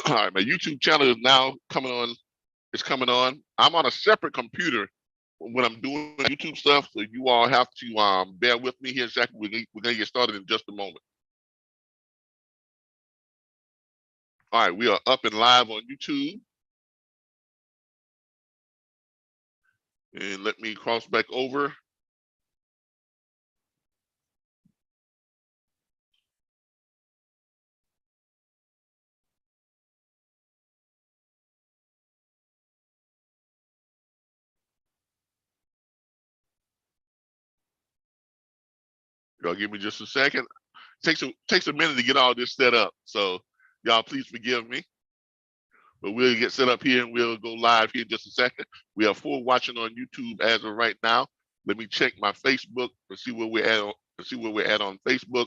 All right, my YouTube channel is now coming on. It's coming on. I'm on a separate computer when I'm doing YouTube stuff, so you all have to bear with me here in a second. We're gonna get started in just a moment. All right, we are up and live on YouTube. And let me cross back over. Y'all give me just a second. Takes a minute to get all this set up. So y'all please forgive me. But we'll get set up here and we'll go live here in just a second. We have 4 watching on YouTube as of right now. Let me check my Facebook and see where we're at on Facebook.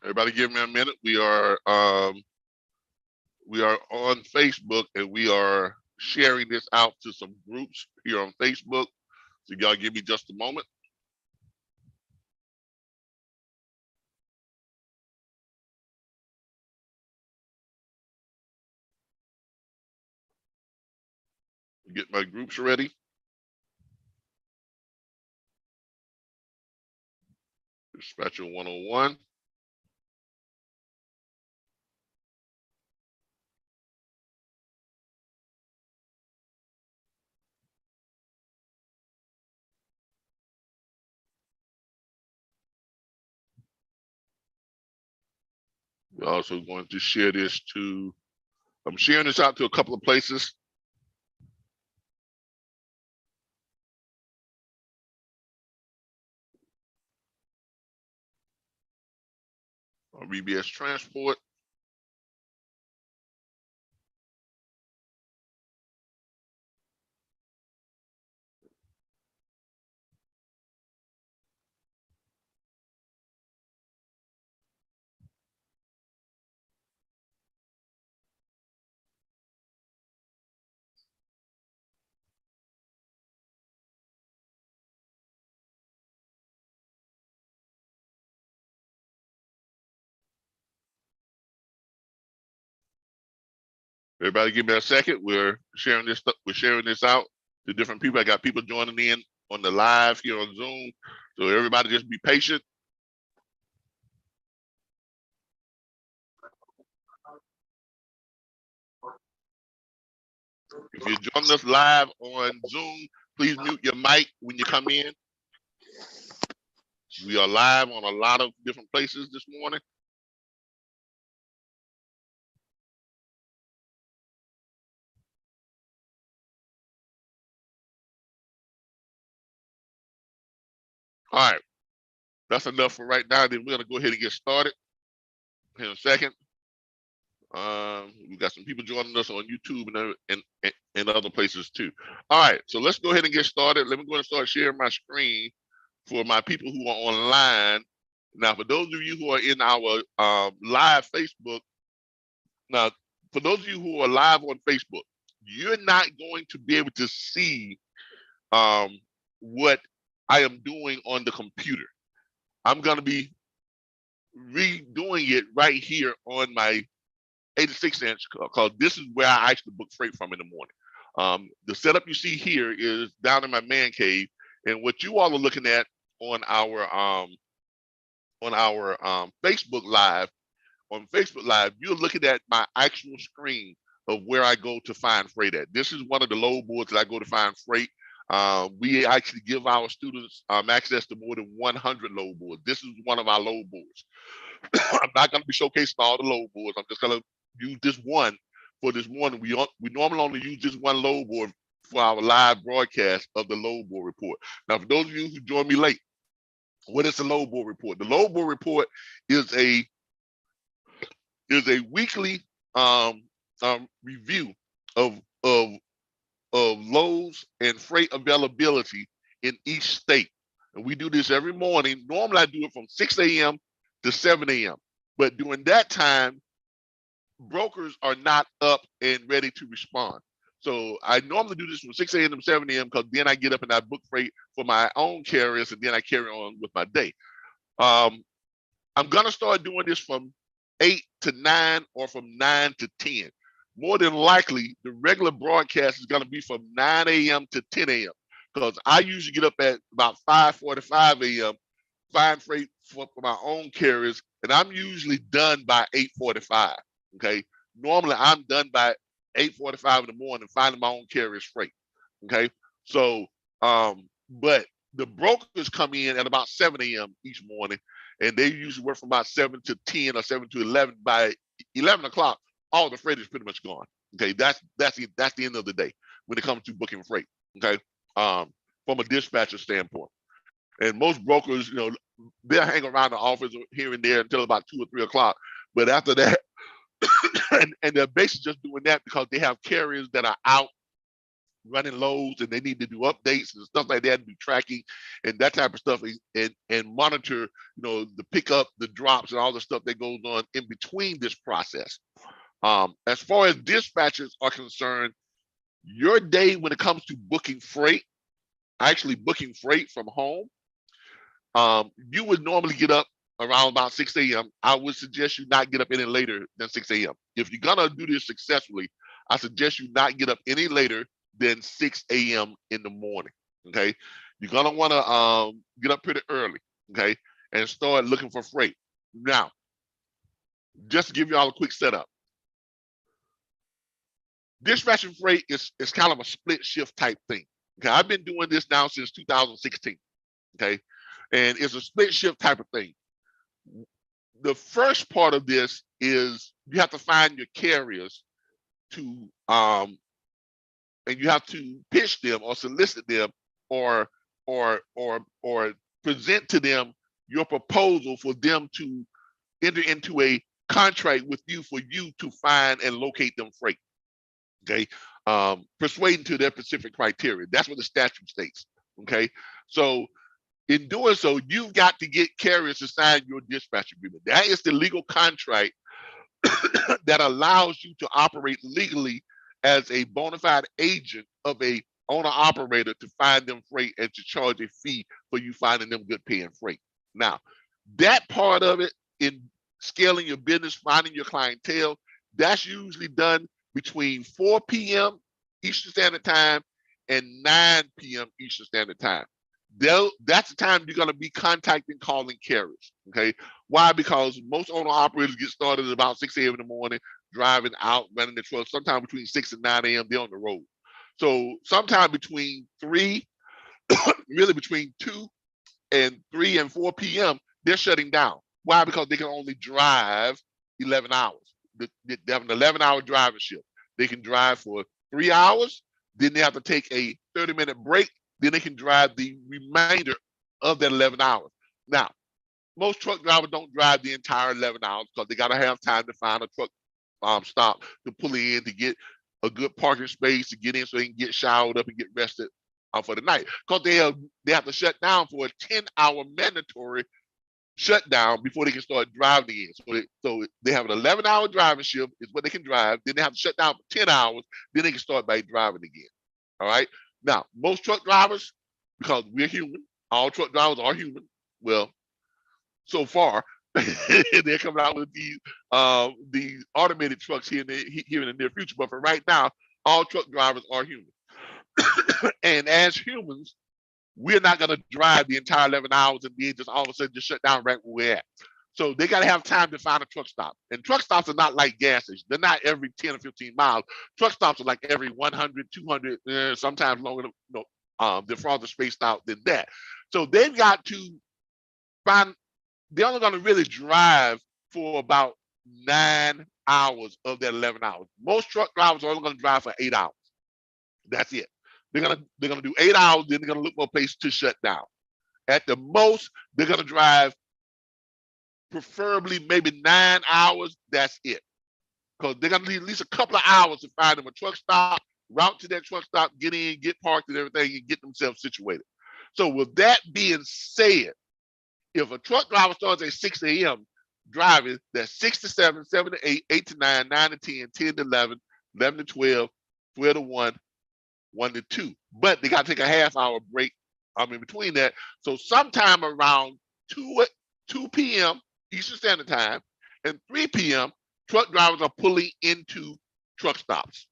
Everybody give me a minute. We are on Facebook and we are sharing this out to some groups here on Facebook. So y'all give me just a moment. Get my groups ready. Dispatcher 101. We're also going to share this to, I'm sharing this out to a couple of places. RBBS transport. Everybody give me a second. We're sharing this out to different people. I got people joining in on the live here on Zoom. So everybody just be patient. If you're joining us live on Zoom, please mute your mic when you come in. We are live on a lot of different places this morning. All right, that's enough for right now. Then we're gonna go ahead and get started in a second. We got some people joining us on YouTube and other places too. All right, so let's go ahead and get started. Let me go and start sharing my screen for my people who are online. Now, for those of you who are in our live Facebook, now, for those of you who are live on Facebook, you're not going to be able to see what I am doing on the computer. I'm going to be redoing it right here on my 86-inch, because this is where I actually book freight from in the morning. The setup you see here is down in my man cave, and what you all are looking at on our Facebook Live. On Facebook Live, you're looking at my actual screen of where I go to find freight at. This is one of the load boards that I go to find freight. We actually give our students access to more than 100 load boards. This is one of our load boards. I'm not going to be showcasing all the load boards. I'm just going to use this one for this morning. We normally only use this one load board for our live broadcast of the load board report. Now, for those of you who joined me late, what is the load board report? The load board report is a weekly review of loads and freight availability in each state. And we do this every morning. Normally I do it from 6 a.m. to 7 a.m. But during that time, brokers are not up and ready to respond. So I normally do this from 6 a.m. to 7 a.m. because then I get up and I book freight for my own carriers, and then I carry on with my day. I'm going to start doing this from 8 to 9 or from 9 to 10. More than likely, the regular broadcast is going to be from 9 a.m. to 10 a.m. because I usually get up at about 5:45 a.m., find freight for my own carriers, and I'm usually done by 8:45. Okay, normally I'm done by 8:45 in the morning finding my own carriers freight. Okay, so but the brokers come in at about 7 a.m. each morning, and they usually work from about 7 to 10 or 7 to 11. By 11 o'clock, all the freight is pretty much gone. Okay, that's the end of the day when it comes to booking freight. Okay, from a dispatcher standpoint, and most brokers, they'll hang around the office here and there until about 2 or 3 o'clock. But after that, and they're basically just doing that because they have carriers that are out running loads and they need to do updates and stuff like that, and do tracking and that type of stuff, and monitor, the pickup, the drops, and all the stuff that goes on in between this process. As far as dispatchers are concerned, your day when it comes to booking freight, actually booking freight from home, you would normally get up around about 6 a.m. I would suggest you not get up any later than 6 a.m. If you're gonna do this successfully, I suggest you not get up any later than 6 a.m. in the morning. Okay, you're gonna want to get up pretty early. Okay, and start looking for freight. Now, just to give you all a quick setup, dispatching freight is kind of a split shift type thing. Okay, I've been doing this now since 2016. Okay, and it's a split shift type of thing. The first part of this is you have to find your carriers to and you have to pitch them or solicit them or present to them your proposal for them to enter into a contract with you for you to find and locate them freight. Okay, persuading to their specific criteria. That's what the statute states. Okay, so in doing so, you've got to get carriers to sign your dispatch agreement. That is the legal contract that allows you to operate legally as a bona fide agent of a owner operator to find them freight and to charge a fee for you finding them good paying freight. Now, that part of it in scaling your business, finding your clientele, that's usually done between 4 p.m. Eastern Standard Time and 9 p.m. Eastern Standard Time. That's the time you're going to be contacting, calling carriers. Okay, why? Because most owner operators get started at about 6 a.m. in the morning, driving out, running the truck. Sometime between 6 and 9 a.m. they're on the road. So sometime between 2 and 3 and 4 p.m. they're shutting down. Why? Because they can only drive 11 hours. They have an 11-hour driving shift. They can drive for 3 hours, then they have to take a 30-minute break. Then they can drive the remainder of that 11 hours. Now, most truck drivers don't drive the entire 11 hours because they got to have time to find a truck stop to pull in, to get a good parking space, to get in so they can get showered up and get rested for the night. Because they have to shut down for a 10-hour mandatory shutdown before they can start driving again. So they have an 11-hour driving shift is what they can drive. Then they have to shut down for 10 hours. Then they can start by driving again. All right. Now, most truck drivers, because we're human, all truck drivers are human. Well, so far, they're coming out with these automated trucks here in the near future. But for right now, all truck drivers are human. And as humans, we're not going to drive the entire 11 hours and then just all of a sudden just shut down right where we're at. So they got to have time to find a truck stop. And truck stops are not like gas stations. They're not every 10 or 15 miles. Truck stops are like every 100, 200, sometimes longer. They're farther spaced out than that. So they've got to find, they're only going to really drive for about 9 hours of that 11 hours. Most truck drivers are only going to drive for 8 hours. That's it. They're gonna do 8 hours, then they're gonna look for a place to shut down. At the most, they're gonna drive preferably maybe 9 hours. That's it. Because they're gonna need at least a couple of hours to find them a truck stop, route to that truck stop, get in, get parked and everything, and get themselves situated. So with that being said, if a truck driver starts at 6 a.m. driving, that's 6 to 7, 7 to 8, 8 to 9, 9 to 10, 10 to 11, 11 to 12, 12 to 1, 1 to 2. But they got to take a half-hour break in between that. So sometime around 2 p.m. Eastern Standard Time and 3 p.m., truck drivers are pulling into truck stops.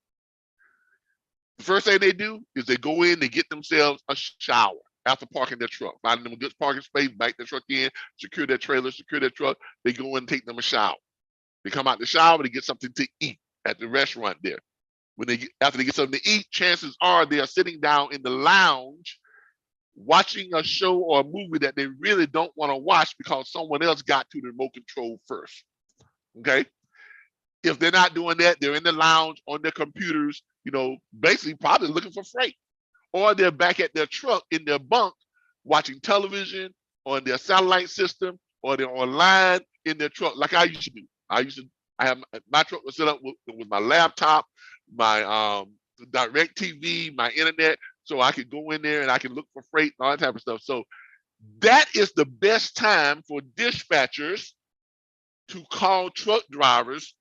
The first thing they do is they go in, they get themselves a shower after parking their truck, finding them a good parking space, back their truck in, secure their trailer, secure their truck. They go in and take them a shower. They come out the shower, they get something to eat at the restaurant there. After they get something to eat, chances are they are sitting down in the lounge watching a show or a movie that they really don't want to watch because someone else got to the remote control first. Okay? If they're not doing that, they're in the lounge on their computers, basically probably looking for freight. Or they're back at their truck in their bunk watching television on their satellite system, or they're online in their truck like I used to do. I have my truck was set up with my laptop, my direct TV, my internet, so I could go in there and I can look for freight and all that type of stuff. So that is the best time for dispatchers to call truck drivers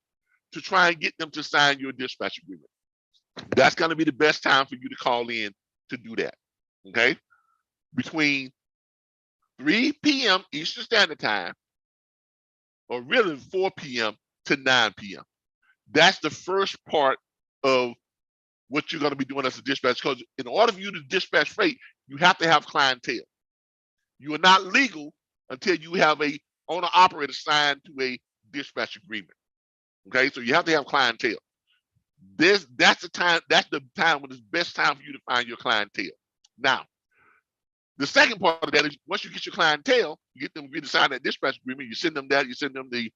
to try and get them to sign your dispatch agreement. That's going to be the best time for you to call in to do that. Okay? Between 3 p.m. Eastern Standard Time, or really 4 p.m. to 9 p.m. That's the first part of what you're going to be doing as a dispatch, because in order for you to dispatch freight, you have to have clientele. You are not legal until you have a owner-operator signed to a dispatch agreement. Okay, so you have to have clientele. That's the time when it's best time for you to find your clientele. Now, the second part of that is once you get your clientele, you get them to sign that dispatch agreement, you send them that, you send them the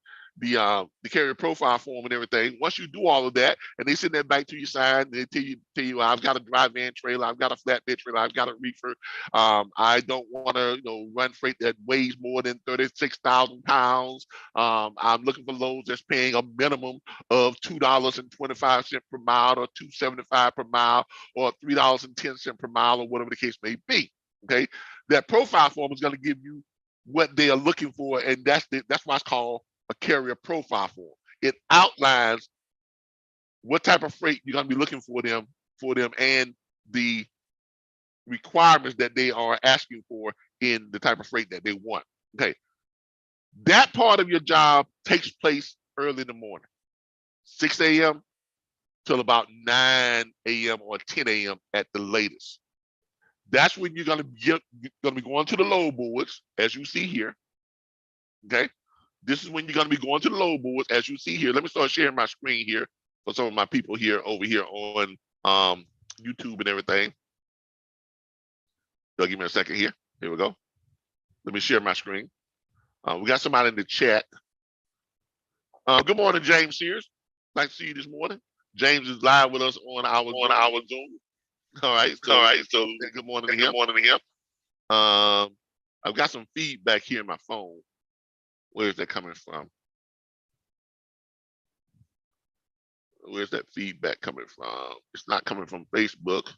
carrier profile form and everything. Once you do all of that, and they send that back to you signed, they tell you, I've got a dry van trailer, I've got a flatbed trailer, I've got a reefer. I don't want to, run freight that weighs more than 36,000 pounds. I'm looking for loads that's paying a minimum of $2.25 per mile, or $2.75 per mile, or $3.10 per mile, or whatever the case may be. Okay, that profile form is going to give you what they are looking for, and that's why it's called a carrier profile form. It outlines what type of freight you're going to be looking for them, and the requirements that they are asking for in the type of freight that they want. Okay, that part of your job takes place early in the morning, 6 a.m. till about 9 a.m. or 10 a.m. at the latest. That's when you're going to be going to the load boards, as you see here. Okay, this is when you're going to be going to the load boards, as you see here. Let me start sharing my screen here for some of my people here over here on YouTube and everything. They'll give me a second here. Here we go. Let me share my screen. We got somebody in the chat. Good morning, James Sears. Nice to see you this morning. James is live with us on our Zoom. All right. So good morning to him. Good morning to him. I've got some feedback here in my phone. Where is that coming from? Where's that feedback coming from? It's not coming from Facebook.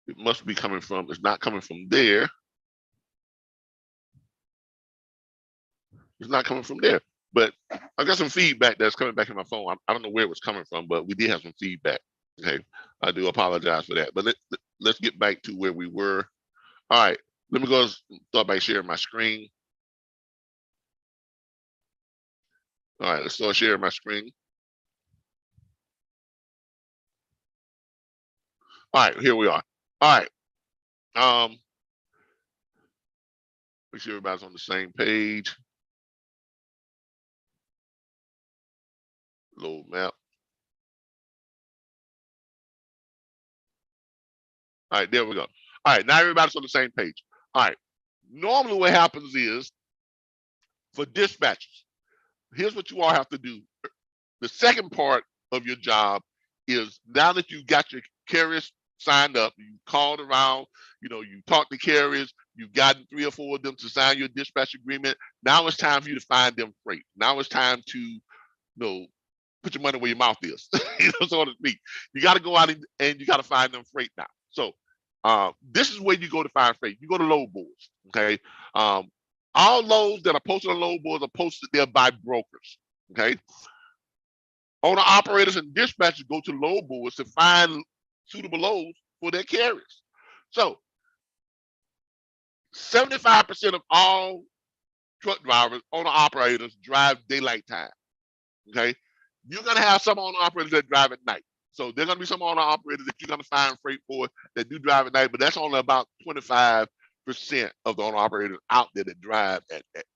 It must be coming from, it's not coming from there. It's not coming from there. But I've got some feedback that's coming back in my phone. I don't know where it was coming from, but we did have some feedback. Okay, I do apologize for that. But let's get back to where we were. All right, let me go start by sharing my screen. All right, let's start sharing my screen. All right, here we are. All right. Make sure everybody's on the same page. Load map. All right, there we go. All right, now everybody's on the same page. All right. Normally what happens is, for dispatchers, here's what you all have to do. The second part of your job is, now that you've got your carriers signed up, you called around, you talked to carriers, you've gotten 3 or 4 of them to sign your dispatch agreement. Now it's time for you to find them freight. Now it's time to put your money where your mouth is, so to speak. You got to go out and you got to find them freight now. So this is where you go to find freight. You go to load boards, okay? All loads that are posted on load boards are posted there by brokers, okay? Owner operators and dispatchers go to load boards to find suitable loads for their carriers. So 75% of all truck drivers, owner operators, drive daylight time, okay? You're going to have some owner operators that drive at night. So there are going to be some owner operators that you're going to find freight for that do drive at night, but that's only about 25% of the owner operators out there that drive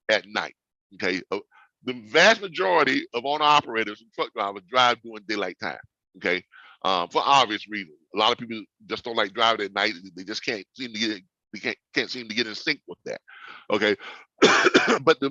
at night, okay? The vast majority of owner operators and truck drivers drive during daylight time, okay? For obvious reasons. A lot of people just don't like driving at night. They just can't seem to get it. They can't seem to get in sync with that, okay? But for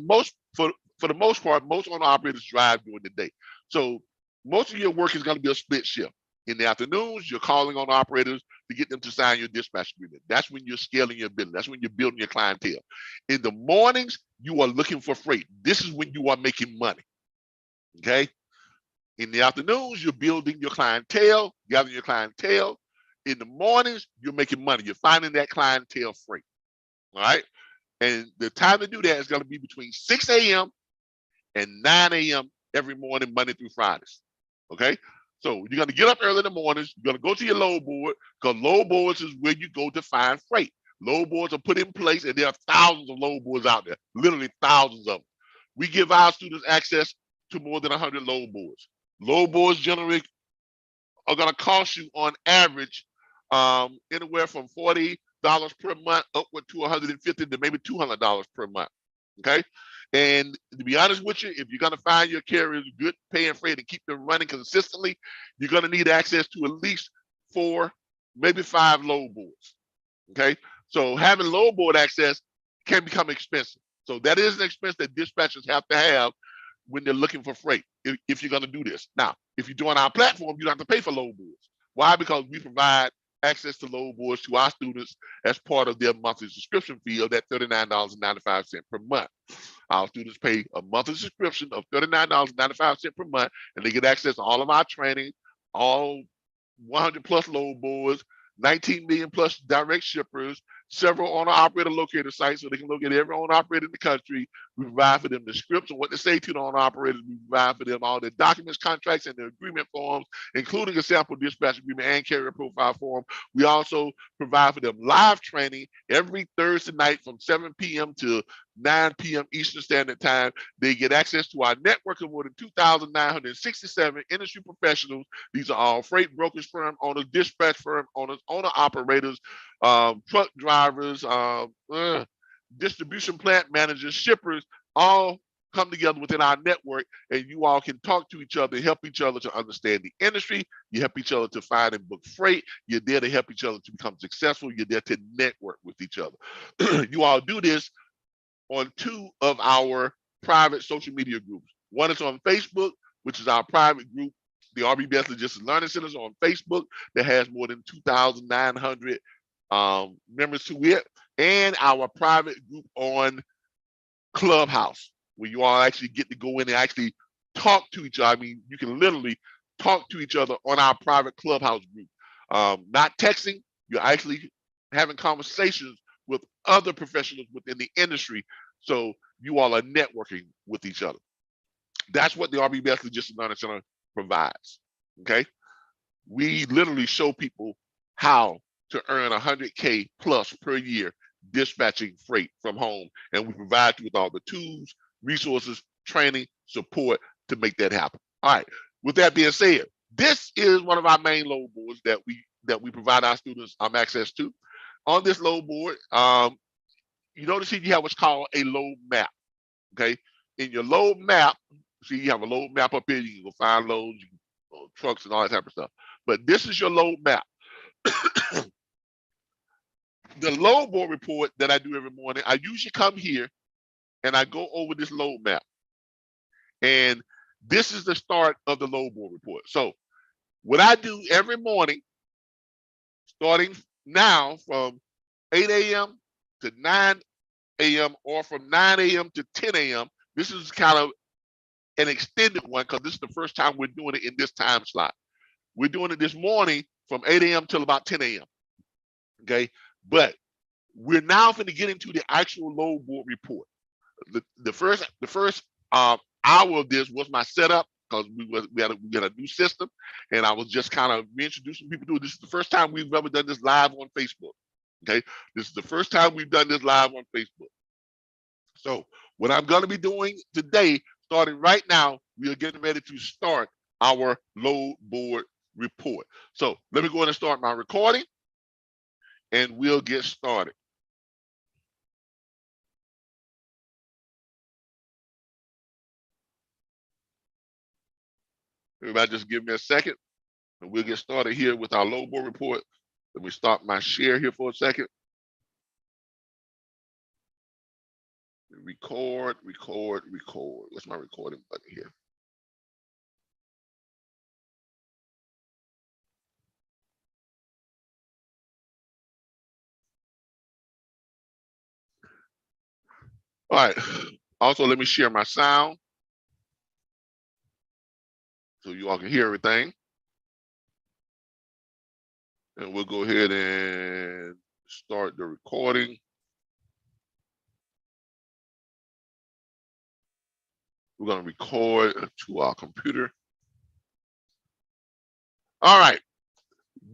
the most part, most owner operators drive during the day. So most of your work is going to be a split shift. In the afternoons, you're calling on operators to get them to sign your dispatch agreement. That's when you're scaling your business. That's when you're building your clientele. In the mornings, you are looking for freight. This is when you are making money, okay? In the afternoons, you're building your clientele, gathering your clientele. In the mornings, you're making money. You're finding that clientele freight, all right? And the time to do that is going to be between 6 a.m. and 9 a.m. every morning, Monday through Fridays, okay? So you're going to get up early in the mornings. You're going to go to your load board, because load boards is where you go to find freight. Load boards are put in place, and there are thousands of load boards out there, literally thousands of them. We give our students access to more than 100 load boards. Load boards generally are going to cost you on average anywhere from $40 per month upward to $150 to maybe $200 per month, okay? And to be honest with you, if you're going to find your carriers good paying freight and keep them running consistently, you're going to need access to at least 4, maybe 5 load boards, okay? So having load board access can become expensive. So that is an expense that dispatchers have to have when they're looking for freight, if you're going to do this. Now, if you join our platform, you don't have to pay for load boards. Why? Because we provide access to load boards to our students as part of their monthly subscription fee of that $39.95 per month. Our students pay a monthly subscription of $39.95 per month, and they get access to all of our training, all 100 plus load boards, 19 million plus direct shippers, several owner operator locator sites so they can locate every owner operator in the country. We provide for them the scripts and what to say to the owner operators. We provide for them all their documents, contracts, and their agreement forms, including a sample dispatch agreement and carrier profile form. We also provide for them live training every Thursday night from 7 p.m. to 9 p.m. Eastern Standard Time. They get access to our network of more than 2,967 industry professionals. These are all freight brokerage firm owners, dispatch firm owners, owner operators, truck drivers, distribution plant managers, shippers, all come together within our network, and you all can talk to each other, help each other to understand the industry. You help each other to find and book freight. You're there to help each other to become successful. You're there to network with each other. You all do this on 2 of our private social media groups. One is on Facebook, which is our private group. The RBBS Logistics Learning Centers on Facebook that has more than 2,900 members to it, and our private group on Clubhouse, where you all actually get to go in and actually talk to each other. I mean, you can literally talk to each other on our private Clubhouse group. Not texting, you're actually having conversations with other professionals within the industry. So you all are networking with each other. That's what the RBBS Logistics Learning Center provides, okay? We literally show people how to earn 100K plus per year dispatching freight from home. And we provide you with all the tools, resources, training, support to make that happen. All right, with that being said, this is one of our main load boards that we provide our students access to. On this load board, you notice here you have what's called a load map, okay? In your load map, see you have a load map up here, you can go find loads, you can go trucks and all that type of stuff. But this is your load map. The load board report that I do every morning, I usually come here and I go over this load map. And this is the start of the load board report. So what I do every morning starting now from 8 a.m. to 9 a.m. or from 9 a.m. to 10 a.m. This is kind of an extended one because this is the first time we're doing it in this time slot. We're doing it this morning from 8 a.m. till about 10 a.m. Okay, but we're now going to get into the actual load board report. The first hour of this was my setup because we had a new system, and I was just kind of reintroducing people to it. This is the first time we've ever done this live on Facebook. Okay, this is the first time we've done this live on Facebook. So what I'm going to be doing today, starting right now, we are getting ready to start our load board report. So let me go ahead and start my recording, and we'll get started. Everybody just give me a second, and we'll get started here with our load board report. Let me start my share here for a second. Record. What's my recording button here? All right. Also, let me share my sound so you all can hear everything. And we'll go ahead and start the recording. We're going to record to our computer. All right.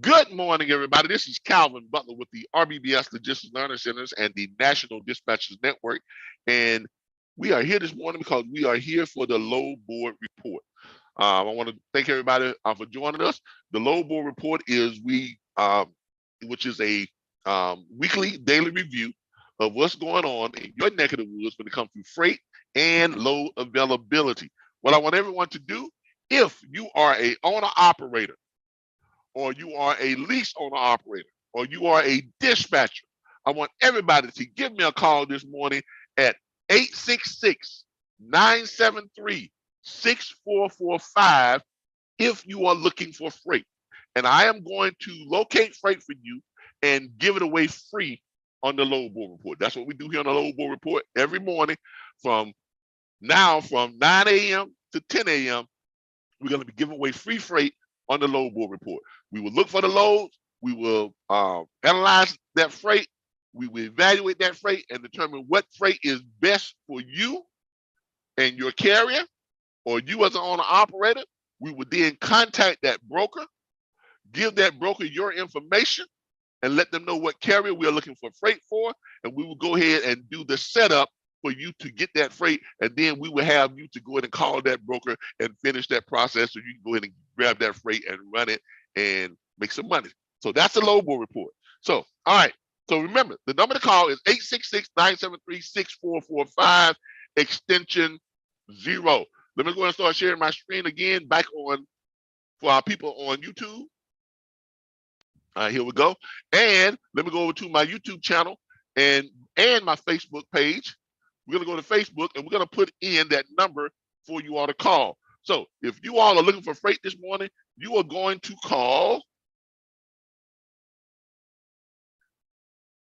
Good morning, everybody. This is Calvin Butler with the RBBS Logistics Learning Centers and the National Dispatchers Network. And we are here this morning because we are here for the load board report. I want to thank everybody for joining us. The load board report is which is a weekly daily review of what's going on in your neck of the woods when it comes to freight and load availability. What I want everyone to do, if you are a owner-operator, or you are a lease owner-operator, or you are a dispatcher, I want everybody to give me a call this morning at 866-973-6445 if you are looking for freight. And I am going to locate freight for you and give it away free on the load board report. That's what we do here on the load board report every morning from 9 a.m. to 10 a.m. We're going to be giving away free freight on the load board report. We will look for the loads. We will analyze that freight. We will evaluate that freight and determine what freight is best for you and your carrier, or you as an owner operator. We would then contact that broker, give that broker your information, and let them know what carrier we are looking for freight for, and we will go ahead and do the setup for you to get that freight, and then we will have you to go ahead and call that broker and finish that process so you can go ahead and grab that freight and run it and make some money. So that's the load board report. So, all right. So remember, the number to call is 866-973-6445, extension 0. Let me go ahead and start sharing my screen again back on for our people on YouTube. All right, here we go. And let me go over to my YouTube channel and my Facebook page. We're going to go to Facebook and we're going to put in that number for you all to call. So if you all are looking for freight this morning, you are going to call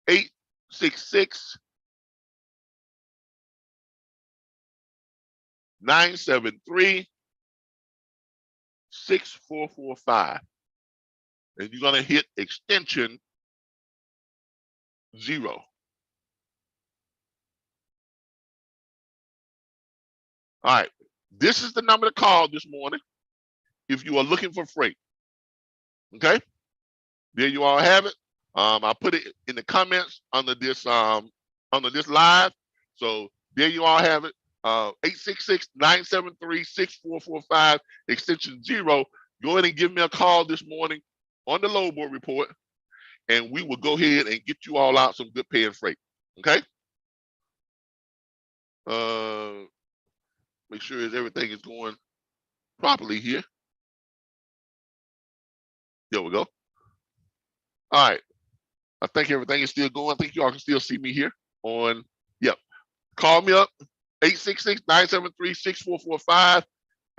866-973-6445. And you're going to hit extension 0. All right, this is the number to call this morning if you are looking for freight. Okay, there you all have it. I'll put it in the comments under this live. So there you all have it. 866-973-6445, extension 0. Go ahead and give me a call this morning on the load board report, and we will go ahead and get you all out some good paying freight. Okay. Make sure everything is going properly here. There we go. All right. I think everything is still going. I think y'all can still see me here on, yep. Call me up, 866-973-6445,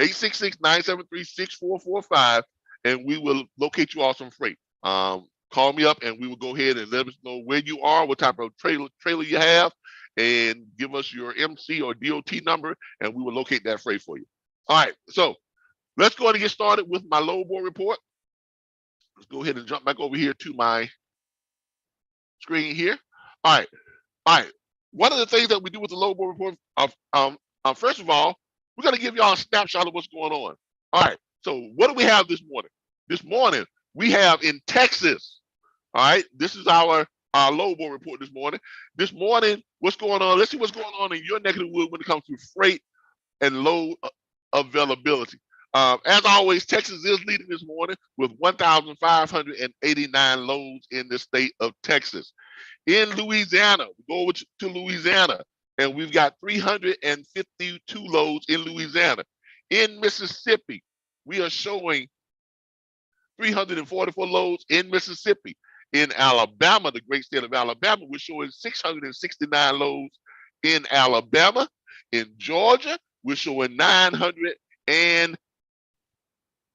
866-973-6445, and we will locate you all some freight. call me up and we will go ahead and let us know where you are, what type of trailer you have, and give us your MC or DOT number, and we will locate that freight for you. All right, so let's go ahead and get started with my load board report. Let's go ahead and jump back over here to my screen here. All right. One of the things that we do with the load board report, first of all, we're going to give y'all a snapshot of what's going on. All right, so what do we have this morning? This morning, we have in Texas, all right, this is our load board report this morning. This morning, what's going on? Let's see what's going on in your neck of the woods when it comes to freight and load availability. As always, Texas is leading this morning with 1,589 loads in the state of Texas. In Louisiana, we go over to Louisiana, and we've got 352 loads in Louisiana. In Mississippi, we are showing 344 loads in Mississippi. In Alabama, the great state of Alabama, we're showing 669 loads in Alabama. In Georgia, we're showing 900 and,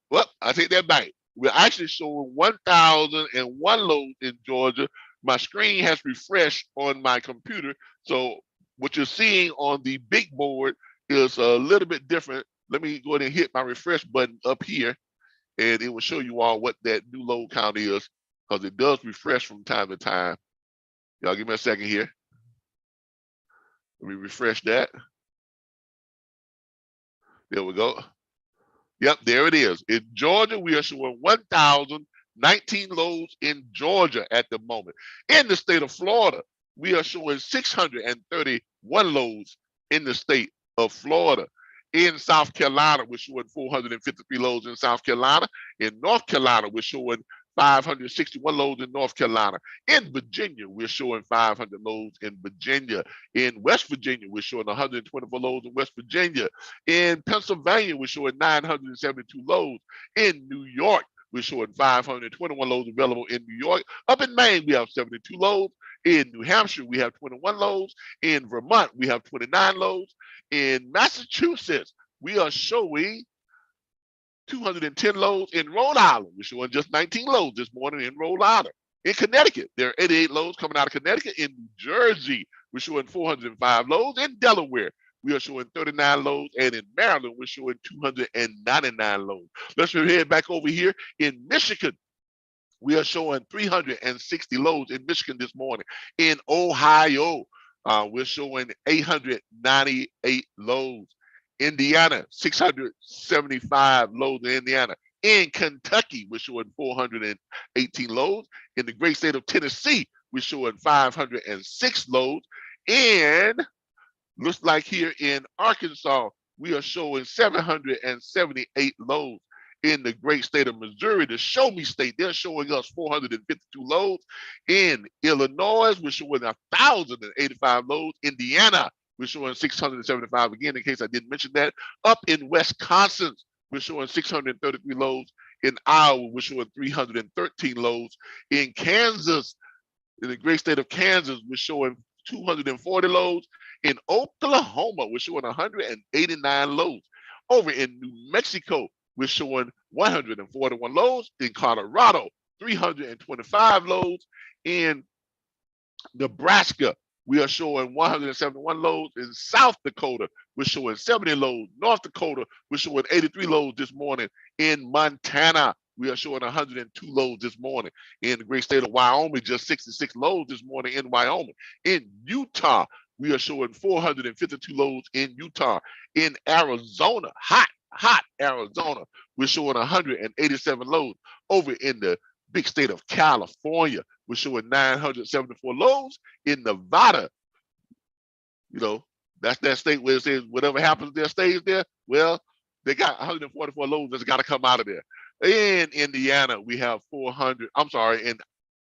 well, I take that back. We're actually showing 1,001 loads in Georgia. My screen has refreshed on my computer, so what you're seeing on the big board is a little bit different. Let me go ahead and hit my refresh button up here, and it will show you all what that new load count is, because it does refresh from time to time. Y'all give me a second here. Let me refresh that. There we go. Yep, there it is. In Georgia, we are showing 1,019 loads in Georgia at the moment. In the state of Florida, we are showing 631 loads in the state of Florida. In South Carolina, we're showing 453 loads in South Carolina. In North Carolina, we're showing 561 loads in North Carolina. In Virginia, we're showing 500 loads in Virginia. In West Virginia, we're showing 124 loads in West Virginia. In Pennsylvania, we're showing 972 loads. In New York, we're showing 521 loads available in New York. Up in Maine, we have 72 loads. In New Hampshire, we have 21 loads. In Vermont, we have 29 loads. In Massachusetts, we are showing 210 loads. In Rhode Island, we're showing just 19 loads this morning in Rhode Island. In Connecticut, there are 88 loads coming out of Connecticut. In New Jersey, we're showing 405 loads. In Delaware, we are showing 39 loads. And in Maryland, we're showing 299 loads. Let's head back over here. In Michigan, we are showing 360 loads in Michigan this morning. In Ohio, we're showing 898 loads. Indiana, 675 loads in Indiana. In Kentucky, we're showing 418 loads. In the great state of Tennessee, we're showing 506 loads. And looks like here in Arkansas, we are showing 778 loads. In the great state of Missouri, the show me state, they're showing us 452 loads. In Illinois, we're showing 1,085 loads. Indiana, we're showing 675 again, in case I didn't mention that. Up in Wisconsin, we're showing 633 loads. In Iowa, we're showing 313 loads. In Kansas, in the great state of Kansas, we're showing 240 loads. In Oklahoma, we're showing 189 loads. Over in New Mexico, we're showing 141 loads. In Colorado, 325 loads. In Nebraska, we are showing 171 loads. In South Dakota, we're showing 70 loads. North Dakota, we're showing 83 loads this morning. In Montana, we are showing 102 loads this morning. In the great state of Wyoming, just 66 loads this morning in Wyoming. In Utah, we are showing 452 loads in Utah. In Arizona, hot Arizona, we're showing 187 loads. Over in the big state of California, we're showing 974 loads. In Nevada, you know, that's that state where it says whatever happens there stays there. Well, they got 144 loads that's got to come out of there. In Indiana, we have 400. I'm sorry, in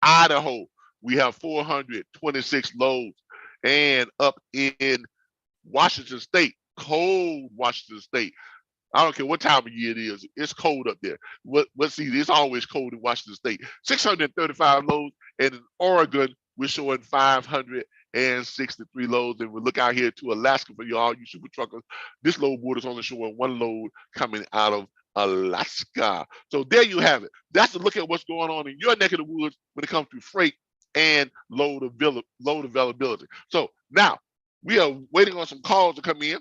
Idaho, we have 426 loads. And up in Washington State, cold Washington State, I don't care what time of year it is, it's cold up there. See, it's always cold in Washington State. 635 loads, and in Oregon, we're showing 563 loads. And we look out here to Alaska for y'all, you super truckers. This load board is only showing one load coming out of Alaska. So there you have it. That's a look at what's going on in your neck of the woods when it comes to freight and load availability. So now we are waiting on some calls to come in.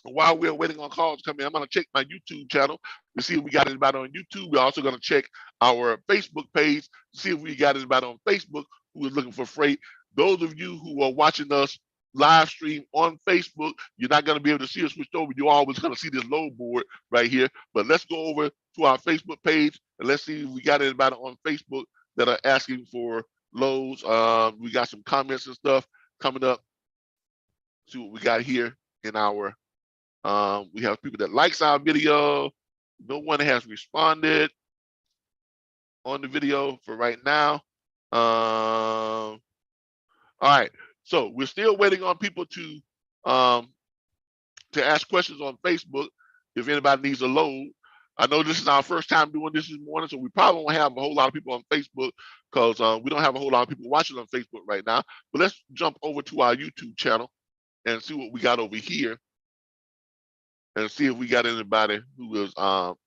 While we're waiting on calls to come in, I'm going to check my YouTube channel to see if we got anybody on YouTube. We're also going to check our Facebook page to see if we got anybody on Facebook who is looking for freight. Those of you who are watching us live stream on Facebook, you're not going to be able to see us switched over. You're always going to see this load board right here. But let's go over to our Facebook page and let's see if we got anybody on Facebook that are asking for loads. We got some comments and stuff coming up. See what we got here in our we have people that likes our video. No one has responded on the video for right now. All right, so we're still waiting on people to ask questions on Facebook if anybody needs a load. I know this is our first time doing this morning, so we probably won't have a whole lot of people on Facebook because we don't have a whole lot of people watching on Facebook right now. But let's jump over to our YouTube channel and see what we got over here, and see if we got anybody who is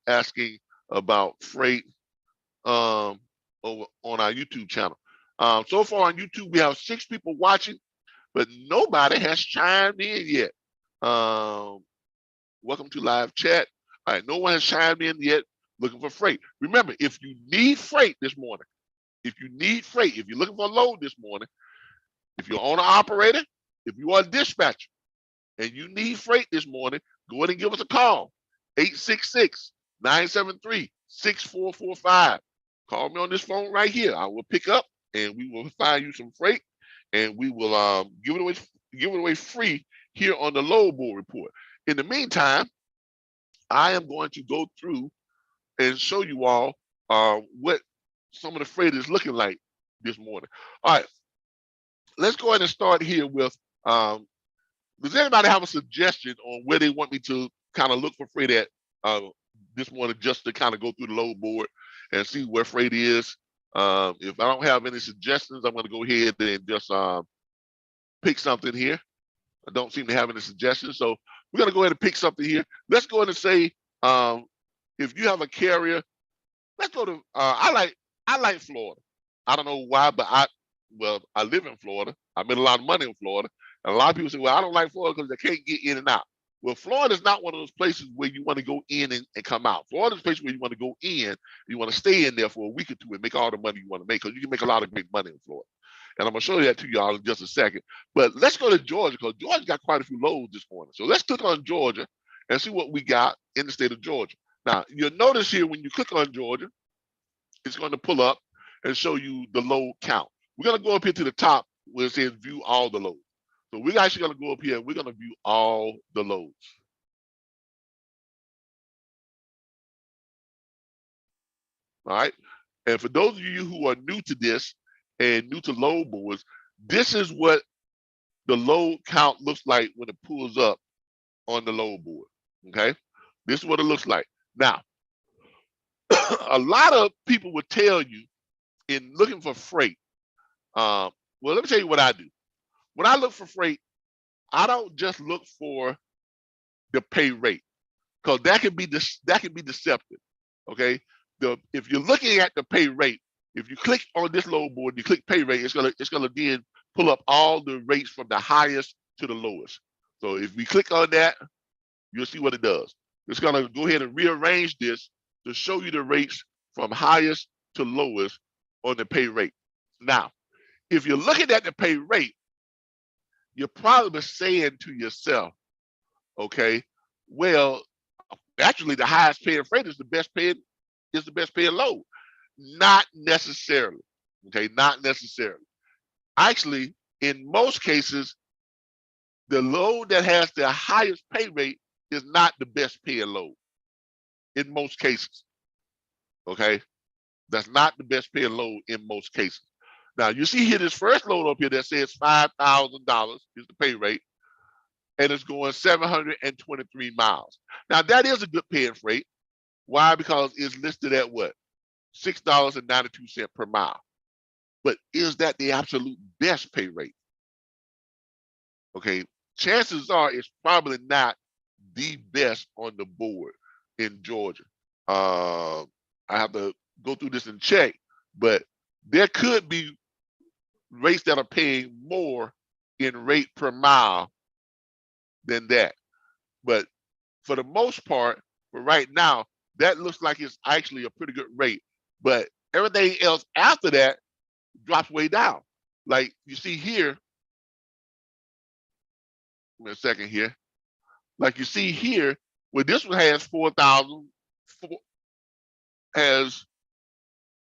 asking about freight over on our YouTube channel. So far on YouTube, we have 6 people watching, but nobody has chimed in yet. Welcome to live chat. All right, no one has chimed in yet looking for freight. Remember, if you need freight this morning, if you're looking for a load this morning, if you're an owner operator, if you are a dispatcher, and you need freight this morning, go ahead and give us a call, 866-973-6445. Call me on this phone right here. I will pick up and we will find you some freight, and we will give it away free here on the load board report. In the meantime, I am going to go through and show you all what some of the freight is looking like this morning. All right, let's go ahead and start here with does anybody have a suggestion on where they want me to kind of look for freight at this morning, just to kind of go through the load board and see where freight is? If I don't have any suggestions, I'm going to go ahead and just pick something here. I don't seem to have any suggestions, so we're going to go ahead and pick something here. Let's go ahead and say if you have a carrier, let's go to I like Florida. I don't know why, but I live in Florida. I made a lot of money in Florida. And a lot of people say, well, I don't like Florida because they can't get in and out. Well, Florida is not one of those places where you want to go in and come out. Florida is a place where you want to go in, you want to stay in there for a week or two and make all the money you want to make, because you can make a lot of great money in Florida. And I'm going to show you that to y'all in just a second. But let's go to Georgia, because Georgia got quite a few loads this morning. So let's click on Georgia and see what we got in the state of Georgia. Now, you'll notice here when you click on Georgia, it's going to pull up and show you the load count. We're going to go up here to the top where it says view all the loads. So we're actually going to go up here and we're going to view all the loads. All right. And for those of you who are new to this and new to load boards, this is what the load count looks like when it pulls up on the load board. Okay. This is what it looks like. Now, a lot of people would tell you in looking for freight. Well, let me tell you what I do. When I look for freight, I don't just look for the pay rate, because that can be deceptive. Okay, if you're looking at the pay rate, if you click on this load board, you click pay rate, it's gonna then pull up all the rates from the highest to the lowest. So if we click on that, you'll see what it does. It's gonna go ahead and rearrange this to show you the rates from highest to lowest on the pay rate. Now, if you're looking at the pay rate, you're probably saying to yourself, okay, well, actually the highest paying freight is the best paying load. Not necessarily. Okay, not necessarily. Actually, in most cases, the load that has the highest pay rate is not the best paying load. In most cases. Okay, that's not the best paying load in most cases. Now you see here this first load up here that says $5,000 is the pay rate, and it's going 723 miles. Now that is a good paying freight. Why? Because it's listed at what? $6.92 per mile. But is that the absolute best pay rate? Okay, chances are it's probably not the best on the board in Georgia. I have to go through this and check, but there could be rates that are paying more in rate per mile than that. But for the most part, for right now, that looks like it's actually a pretty good rate. But everything else after that drops way down. Like you see here, wait a second here. Like you see here, where this one has 4,000, has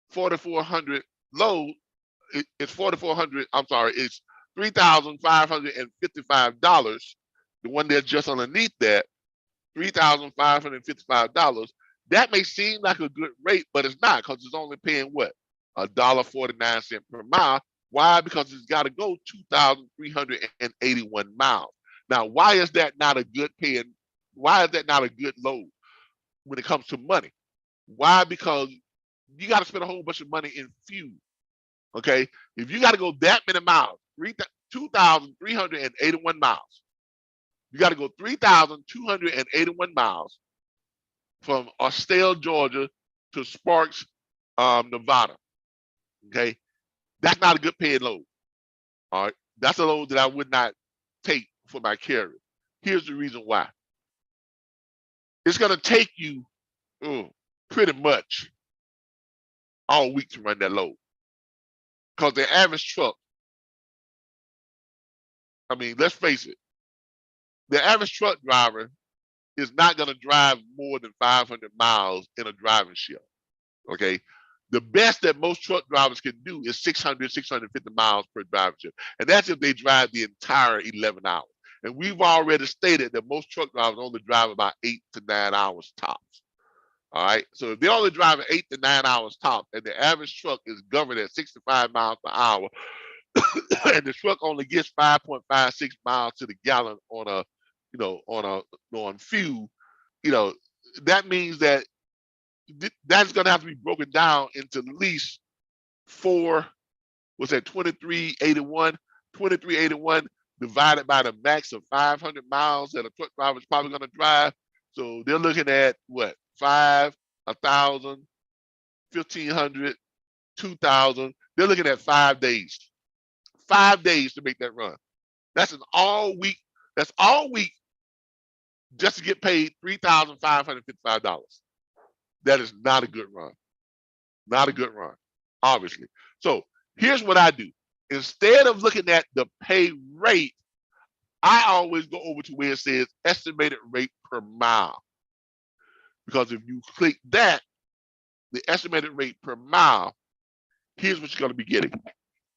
4,400 load. It's 4,400. I'm sorry, it's $3,555. The one that's just underneath that, $3,555. That may seem like a good rate, but it's not, because it's only paying what? $1.49 per mile. Why? Because it's got to go 2,381 miles. Now, why is that not a good paying? Why is that not a good load when it comes to money? Why? Because you got to spend a whole bunch of money in fuel. Okay, if you got to go that many miles, 2,381 miles, you got to go 3,281 miles from Austell, Georgia to Sparks, Nevada. Okay, that's not a good paying load. All right, that's a load that I would not take for my carrier. Here's the reason why. It's going to take you pretty much all week to run that load, because the average truck, I mean, let's face it, the average truck driver is not going to drive more than 500 miles in a driving shift. Okay, the best that most truck drivers can do is 600, 650 miles per driving shift, and that's if they drive the entire 11 hours. And we've already stated that most truck drivers only drive about 8 to 9 hours tops. All right, so if they're only driving 8 to 9 hours tops, and the average truck is governed at 65 miles per hour, and the truck only gets 5.56 miles to the gallon on a, on fuel, that means that that's going to have to be broken down into at least four. What's that? 2381. 2381 divided by the max of 500 miles that a truck driver is probably going to drive. So they're looking at what? 5, 1,000, 1,500, 2,000. They're looking at 5 days. 5 days to make that run. That's an all week. That's all week just to get paid $3,555. That is not a good run. Not a good run, obviously. So here's what I do. Instead of looking at the pay rate, I always go over to where it says estimated rate per mile. Because if you click that, the estimated rate per mile, here's what you're going to be getting.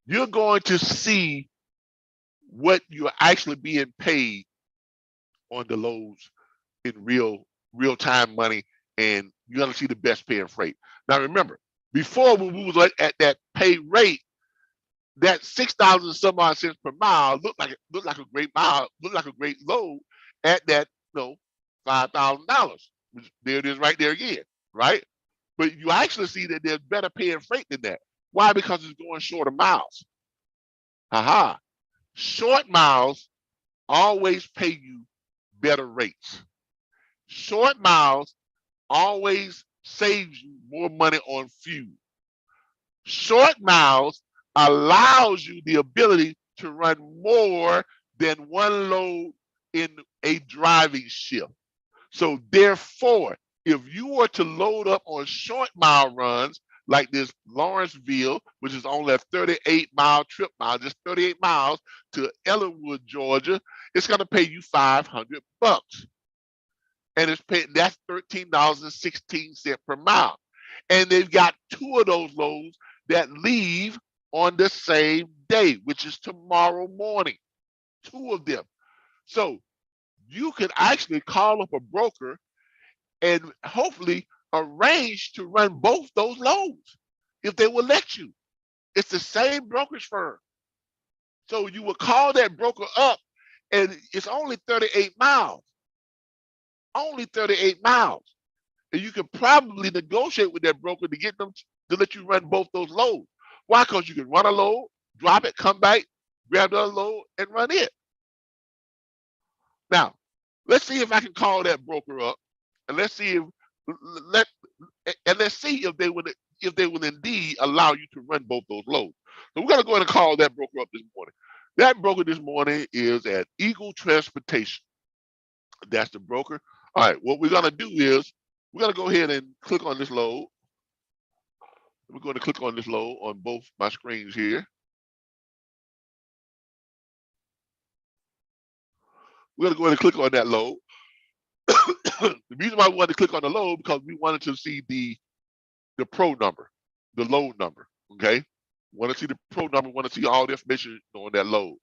You're going to see what you're actually being paid on the loads in real time money, and you're going to see the best paying freight. Now remember, before when we was at that pay rate, that $6 and some odd cents per mile looked like a great mile, looked like a great load at that $5,000. There it is right there again, right? But you actually see that there's better paying freight than that. Why? Because it's going shorter miles. Haha. Short miles always pay you better rates. Short miles always saves you more money on fuel. Short miles allows you the ability to run more than one load in a driving shift. So therefore, if you were to load up on short mile runs like this Lawrenceville, which is only a 38-mile trip mile, just 38 miles to Ellenwood, Georgia, it's going to pay you $500. And that's $13.16 per mile. And they've got 2 of those loads that leave on the same day, which is tomorrow morning. 2 of them. So you could actually call up a broker and hopefully arrange to run both those loads if they will let you. It's the same brokerage firm. So you will call that broker up, and it's only 38 miles. Only 38 miles. And you can probably negotiate with that broker to get them to let you run both those loads. Why? Because you can run a load, drop it, come back, grab the other load, and run it. Now, let's see if I can call that broker up, and let's and let's see if they will indeed allow you to run both those loads. So we're gonna go ahead and call that broker up this morning. That broker this morning is at Eagle Transportation. That's the broker. All right, what we're gonna do is we're gonna go ahead and click on this load. We're going to click on this load on both my screens here. We're going to go ahead and click on that load. The reason why we wanted to click on the load because we wanted to see the pro number, the load number. Okay, want to see the pro number. Want to see all the information on that load.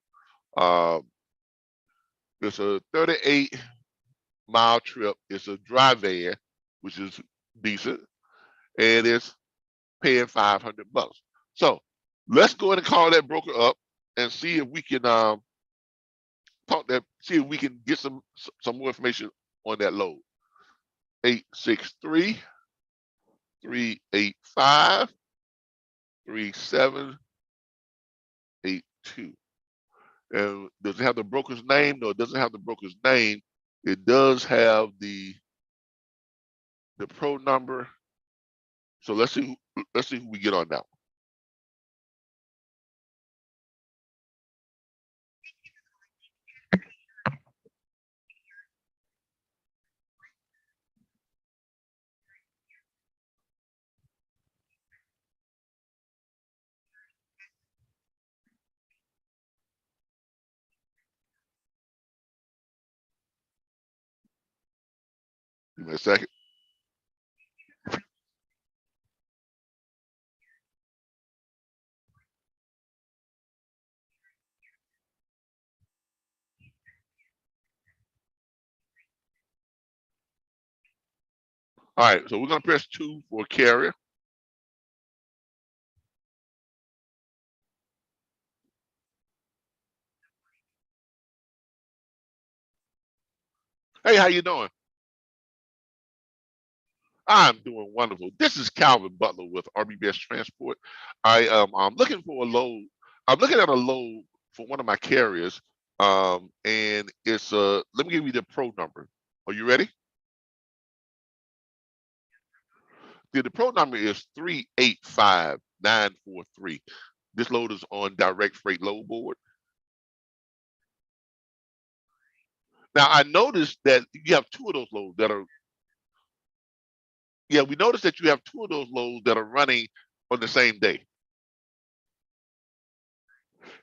It's a 38-mile trip. It's a dry van, which is decent, and it's paying $500. So let's go ahead and call that broker up and see if we can see if we can get some more information on that load. 863-385-3782. And does it have the broker's name? No, it doesn't have the broker's name. It does have the pro number. So let's see who we get on now. Give me a second. All right, so we're gonna press 2 for carrier. Hey, how you doing? I'm doing wonderful. This is Calvin Butler with RBBS Transport. I'm looking for a load. I'm looking at a load for one of my carriers, and it's let me give you the pro number. Are you ready? The pro number is 385943. This load is on direct freight load board. Now I noticed that you have 2 of those loads that are. Yeah, we noticed that you have 2 of those loads that are running on the same day.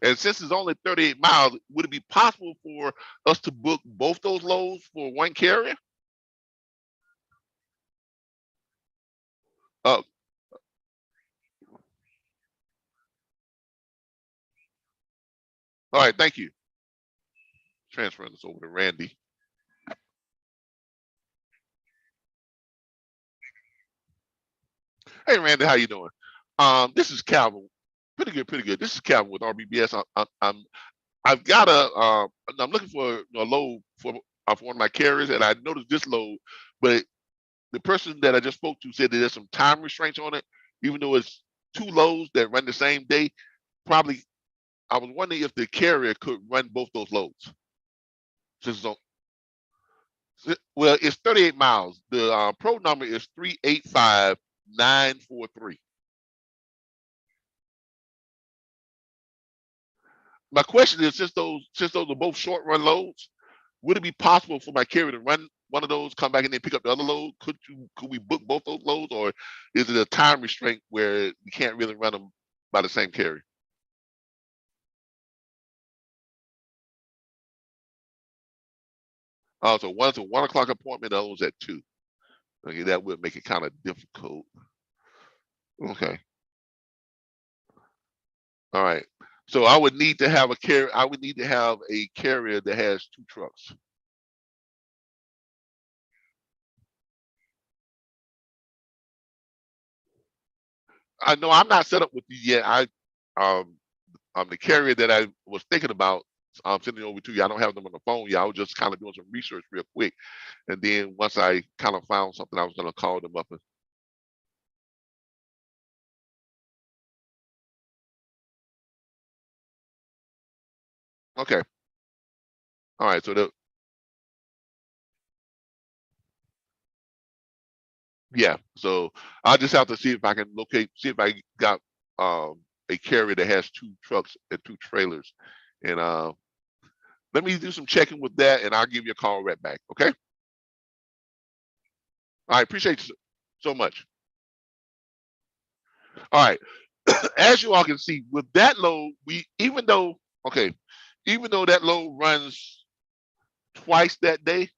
And since it's only 38 miles, would it be possible for us to book both those loads for one carrier? Oh, all right, thank you. Transferring this over to Randy. Hey, Randy, how you doing? This is Calvin. Pretty good, pretty good. This is Calvin with RBBS. I've got I'm looking for a load for one of my carriers, and I noticed this load, but the person that I just spoke to said that there's some time restraints on it, even though it's 2 loads that run the same day. Probably, I was wondering if the carrier could run both those loads. Since well, it's 38 miles. The pro number is 385943. My question is, since those are both short run loads, would it be possible for my carrier to run one of those, come back and then pick up the other load? Could we book both those loads, or is it a time restraint where we can't really run them by the same carrier? So one's a 1 o'clock appointment, the other one's at 2. Okay, that would make it kind of difficult. Okay. All right. So I would need to have a carrier. I would need to have a carrier that has 2 trucks. I know I'm not set up with you yet. I'm the carrier that I was thinking about. I'm sending over to you. I don't have them on the phone yet. I was just kind of doing some research real quick, and then once I kind of found something, I was going to call them up. Okay. All right. So Yeah, so I just have to see if I can see if I got a carrier that has 2 trucks and 2 trailers, and let me do some checking with that, and I'll give you a call right back. Okay. All right. Appreciate you so much. All right. As you all can see, with that load, even though that load runs twice that day,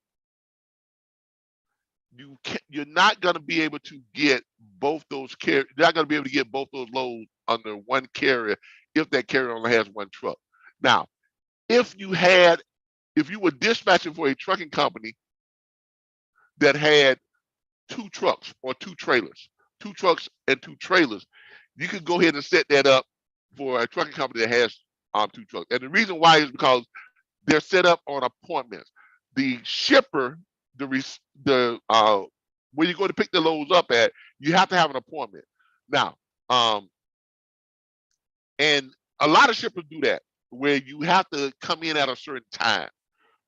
you're not going to be able to get both those You're not going to be able to get both those loads under one carrier if that carrier only has 1 truck. Now, if you were dispatching for a trucking company that had 2 trucks or 2 trailers, 2 trucks and 2 trailers, you could go ahead and set that up for a trucking company that has 2 trucks. And the reason why is because they're set up on appointments. The shipper, where you go to pick the loads up at, you have to have an appointment. Now, and a lot of shippers do that, where you have to come in at a certain time.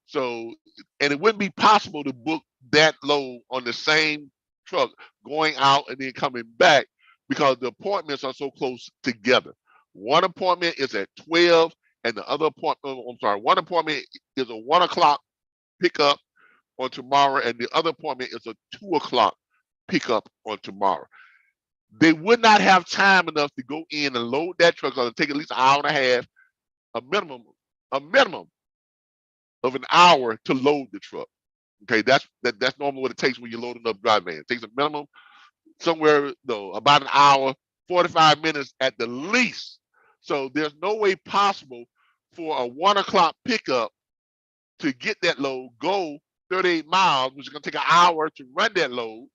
So, and it wouldn't be possible to book that load on the same truck going out and then coming back because the appointments are so close together. One appointment is at 12 and the other appointment, one appointment is a 1 o'clock pickup on tomorrow and the other appointment is a 2 o'clock pickup on tomorrow. They would not have time enough to go in and load that truck because it'll take at least an hour and a half, a minimum of an hour to load the truck. Okay, that's normally what it takes when you're loading up dry vans. It takes a minimum somewhere about an hour, 45 minutes at the least. So there's no way possible for a 1 o'clock pickup to get that load, go 38 miles, which is going to take an hour to run that load,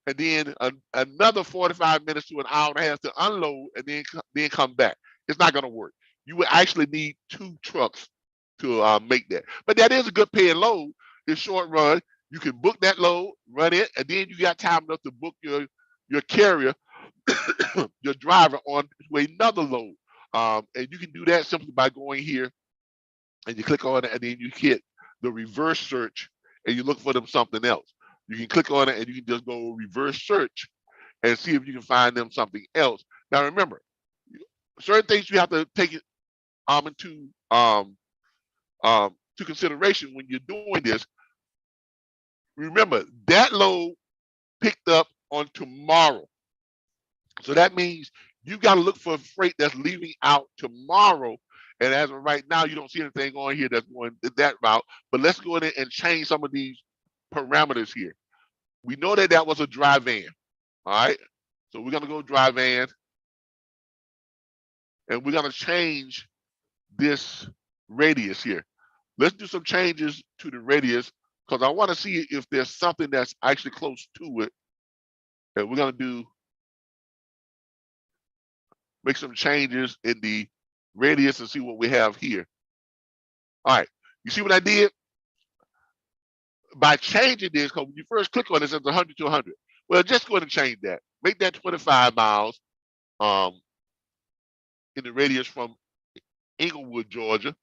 and then another 45 minutes to an hour and a half to unload, and then come back. It's not going to work. You would actually need 2 trucks to make that. But that is a good paying load. It's short run. You can book that load, run it, and then you got time enough to book your carrier, your driver on to another load. And you can do that simply by going here and you click on it, and then you hit the reverse search and you look for them something else. You can click on it and you can just go reverse search and see if you can find them something else. Now remember, certain things you have to take it into to consideration when you're doing this. Remember, that load picked up on tomorrow. So that means you got to look for freight that's leaving out tomorrow. And as of right now, you don't see anything on here that's going that route. But let's go in and change some of these parameters here. We know that that was a dry van. All right. So we're going to go dry van. And we're going to change this radius here. Let's do some changes to the radius because I want to see if there's something that's actually close to it. And we're going to make some changes in the radius and see what we have here. All right. You see what I did? By changing this, because when you first click on it, it says 100 to 100. Well, just go ahead and change that. Make that 25 miles in the radius from Englewood, Georgia,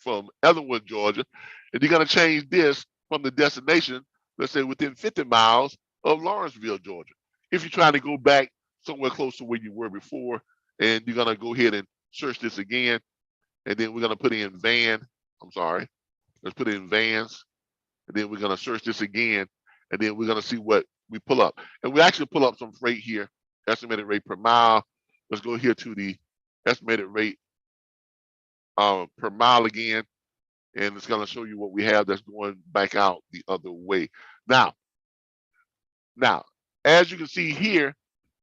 from Ellenwood, Georgia. And you're going to change this from the destination, let's say within 50 miles of Lawrenceville, Georgia. If you're trying to go back somewhere close to where you were before, and you're going to go ahead and search this again. And then we're going to put in van. I'm sorry. Let's put in vans. And then we're going to search this again. And then we're going to see what we pull up. And we actually pull up some freight here. Estimated rate per mile. Let's go here to the estimated rate per mile again. And it's going to show you what we have that's going back out the other way. Now, as you can see here,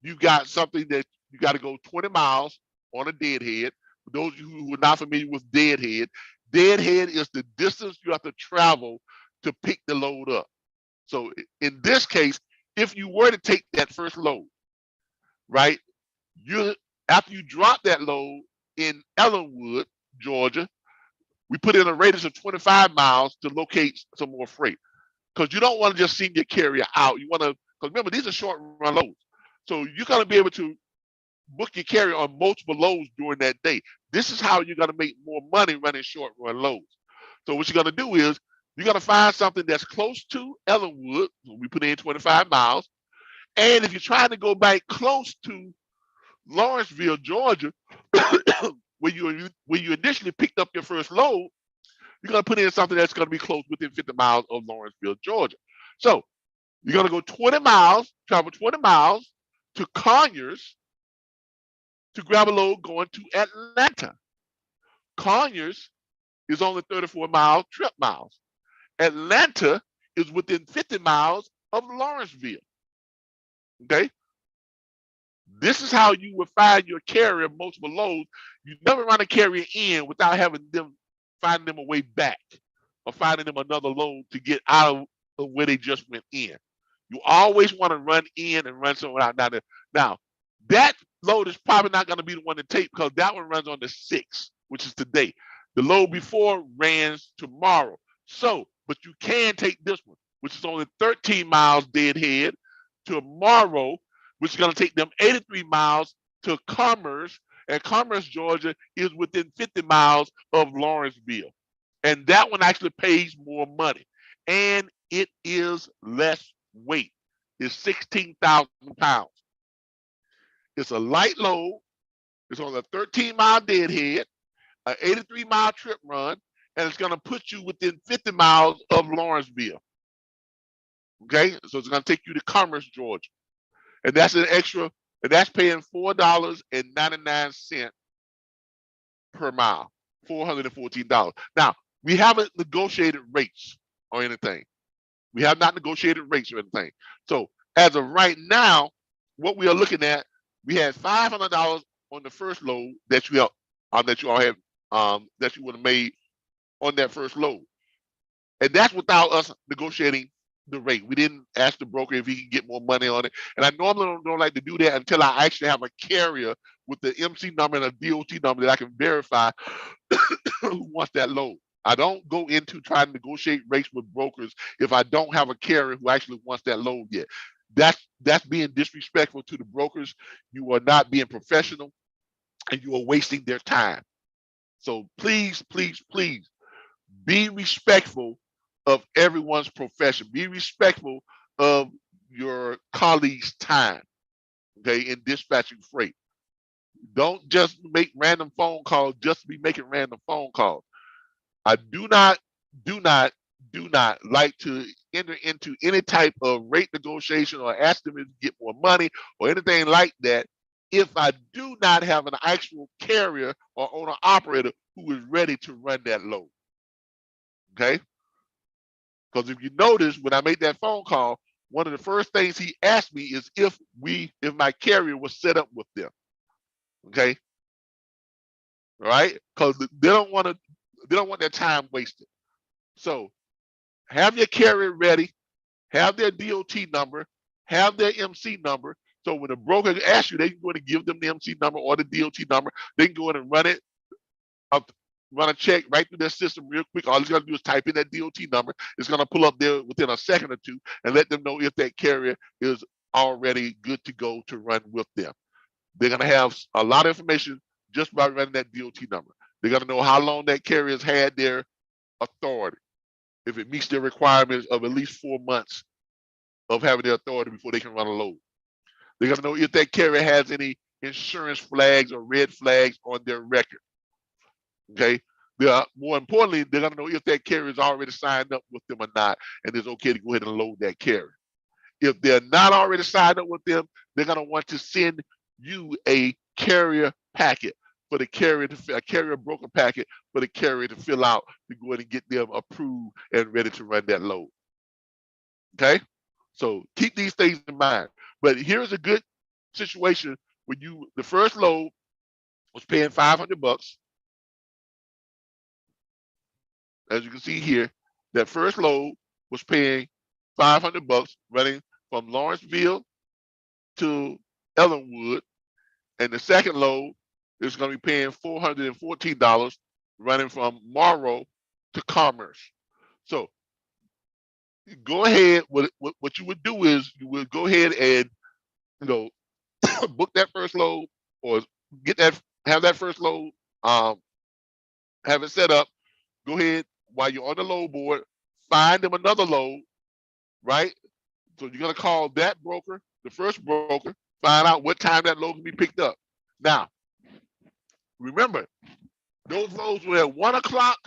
you got something that you got to go 20 miles on a deadhead. For those of you who are not familiar with deadhead is the distance you have to travel to pick the load up. So in this case, if you were to take that first load, right, after you drop that load in Ellenwood, Georgia, we put in a radius of 25 miles to locate some more freight. Because you don't want to just send your carrier out. You want to, because remember, these are short run loads. So you're going to be able to book your carrier on multiple loads during that day. This is how you're going to make more money running short run loads. So what you're going to do is you're going to find something that's close to Ellenwood. We put in 25 miles. And if you're trying to go back close to Lawrenceville, Georgia, when you initially picked up your first load, you're going to put in something that's going to be close within 50 miles of Lawrenceville, Georgia. So you're going to go 20 miles, travel 20 miles to Conyers to grab a load going to Atlanta. Conyers is only 34 trip miles. Atlanta is within 50 miles of Lawrenceville. Okay? This is how you would find your carrier multiple loads. You never run a carrier in without having them finding them a way back or finding them another load to get out of where they just went in. You always want to run in and run somewhere out. Now, that load is probably not going to be the one to take because that one runs on the 6th, which is today. The load before runs tomorrow. So, but you can take this one, which is only 13 miles deadhead tomorrow, which is going to take them 83 miles to Commerce. And Commerce, Georgia is within 50 miles of Lawrenceville. And that one actually pays more money. And it is less weight. It's 16,000 pounds. It's a light load. It's on a 13-mile deadhead, an 83-mile trip run, and it's going to put you within 50 miles of Lawrenceville. Okay, so it's going to take you to Commerce, Georgia, and that's an extra, and that's paying $4.99 per mile, $414. Now we haven't negotiated rates or anything. We have not negotiated rates or anything. So as of right now, what we are looking at, we had $500 on the first load that you all have that you would have made on that first load, and that's without us negotiating the rate. We didn't ask the broker if he can get more money on it, and I normally don't like to do that until I actually have a carrier with the MC number and a DOT number that I can verify who wants that load. I don't go into trying to negotiate rates with brokers if I don't have a carrier who actually wants that load yet. That's being disrespectful to the brokers. You are not being professional, and you are wasting their time. So please, please, please be respectful of everyone's profession. Be respectful of your colleagues' time, okay, in dispatching freight. Don't just make random phone calls just to be making random phone calls. I do not like to enter into any type of rate negotiation or ask them to get more money or anything like that if I do not have an actual carrier or owner operator who is ready to run that load. Okay? Because if you notice, when I made that phone call, one of the first things he asked me is if my carrier was set up with them. Okay? All right? Because they don't want their time wasted. So have your carrier ready, have their DOT number, have their MC number. So when the broker asks you, they can go in and give them the MC number or the DOT number. They can go in and run a check right through their system real quick. All you got to do is type in that DOT number. It's going to pull up there within a second or two and let them know if that carrier is already good to go to run with them. They're going to have a lot of information just by running that DOT number. They're going to know how long that carrier has had their authority, if it meets their requirements of at least 4 months of having their authority before they can run a load. They're going to know if that carrier has any insurance flags or red flags on their record. Okay. More importantly, they're going to know if that carrier is already signed up with them or not, and it's okay to go ahead and load that carrier. If they're not already signed up with them, they're going to want to send you a carrier packet for the carrier a carrier broker packet for the carrier to fill out to go ahead and get them approved and ready to run that load. Okay, so keep these things in mind. But here's a good situation where the first load was paying $500. As you can see here, that first load was paying $500 running from Lawrenceville to Ellenwood, and the second load is going to be paying $414 running from Morrow to Commerce. So go ahead. What you would do is you would go ahead and book that first load or have that first load, have it set up. Go ahead while you're on the load board, find them another load, right? So you're gonna call that broker, the first broker, find out what time that load can be picked up. Now, remember, those loads were at 1 o'clock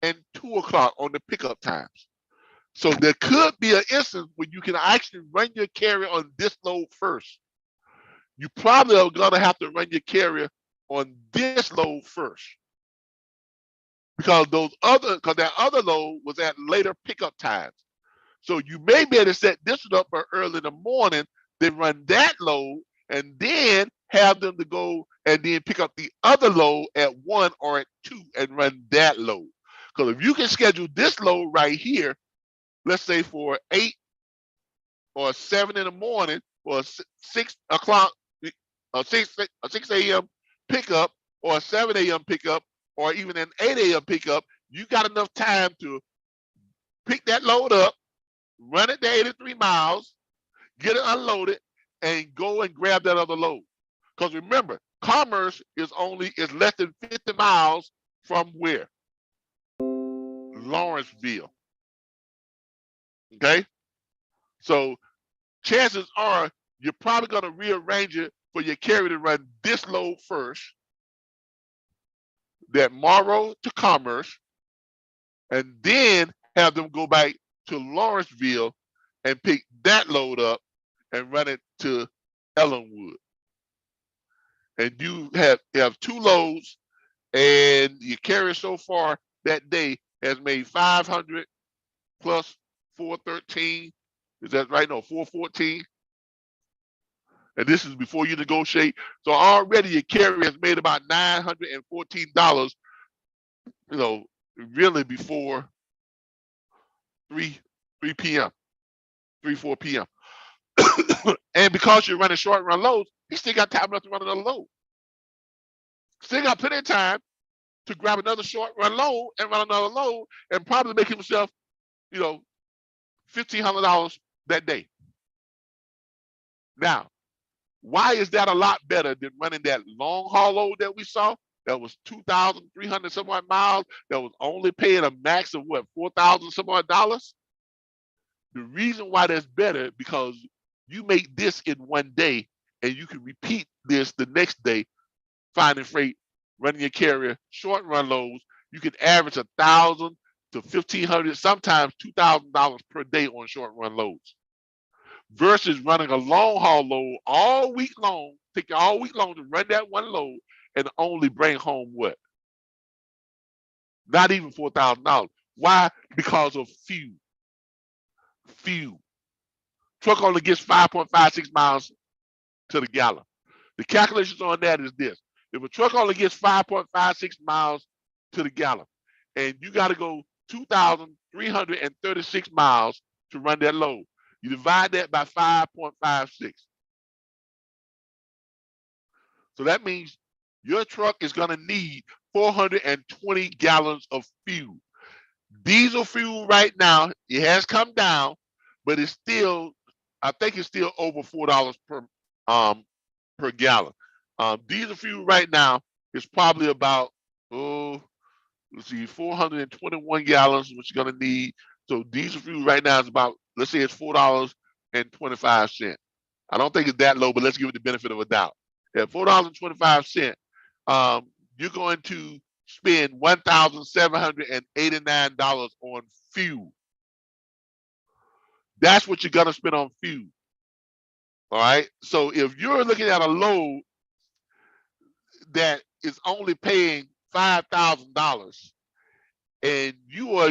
and 2 o'clock on the pickup times. So there could be an instance where you can actually run your carrier on this load first. You probably are going to have to run your carrier on this load first, because that other load was at later pickup times. So you may be able to set this one up for early in the morning, then run that load, and then have them to go and then pick up the other load at 1 or at 2 and run that load. Because if you can schedule this load right here, let's say for 8 or 7 in the morning, or 6 o'clock, a 6 a.m. pickup, or a 7 a.m. pickup, or even an 8 a.m. pickup, you got enough time to pick that load up, run it to 83 miles, get it unloaded, and go and grab that other load. Because remember, Commerce is less than 50 miles from where? Lawrenceville. Okay? So chances are you're probably going to rearrange it for your carrier to run this load first, that Morrow to Commerce, and then have them go back to Lawrenceville and pick that load up and run it to Ellenwood. And you have 2 loads, and your carrier so far that day has made 500 plus 413. Is that right? No, 414. And this is before you negotiate. So already your carrier has made about $914, really before 3 p.m., 4 p.m. And because you're running short run loads, he still got time enough to run another load. Still got plenty of time to grab another short run load and run another load, and probably make himself, $1,500 that day. Now, why is that a lot better than running that long haul load that we saw? That was 2,300 some odd miles. That was only paying a max of what, 4,000 some odd dollars. The reason why that's better, because you make this in one day, and you can repeat this the next day, finding freight, running your carrier, short run loads. You can average 1,000 to 1,500, sometimes $2,000 per day on short run loads, versus running a long haul load all week long. Take you all week long to run that one load and only bring home what? Not even $4,000. Why? Because of fuel. Truck only gets 5.56 miles to the gallon. The calculations on that is this: if a truck only gets 5.56 miles to the gallon, and you got to go 2,336 miles to run that load, you divide that by 5.56. So that means your truck is going to need 420 gallons of fuel. Diesel fuel right now, it has come down, but it's still, I think it's still over $4 per gallon. Diesel fuel right now is probably about, 421 gallons, which you're going to need. So diesel fuel right now is about, let's say it's $4.25. I don't think it's that low, but let's give it the benefit of a doubt. At $4.25, you're going to spend $1,789 on fuel. That's what you're going to spend on fuel. All right. So if you're looking at a load that is only paying $5,000, and you are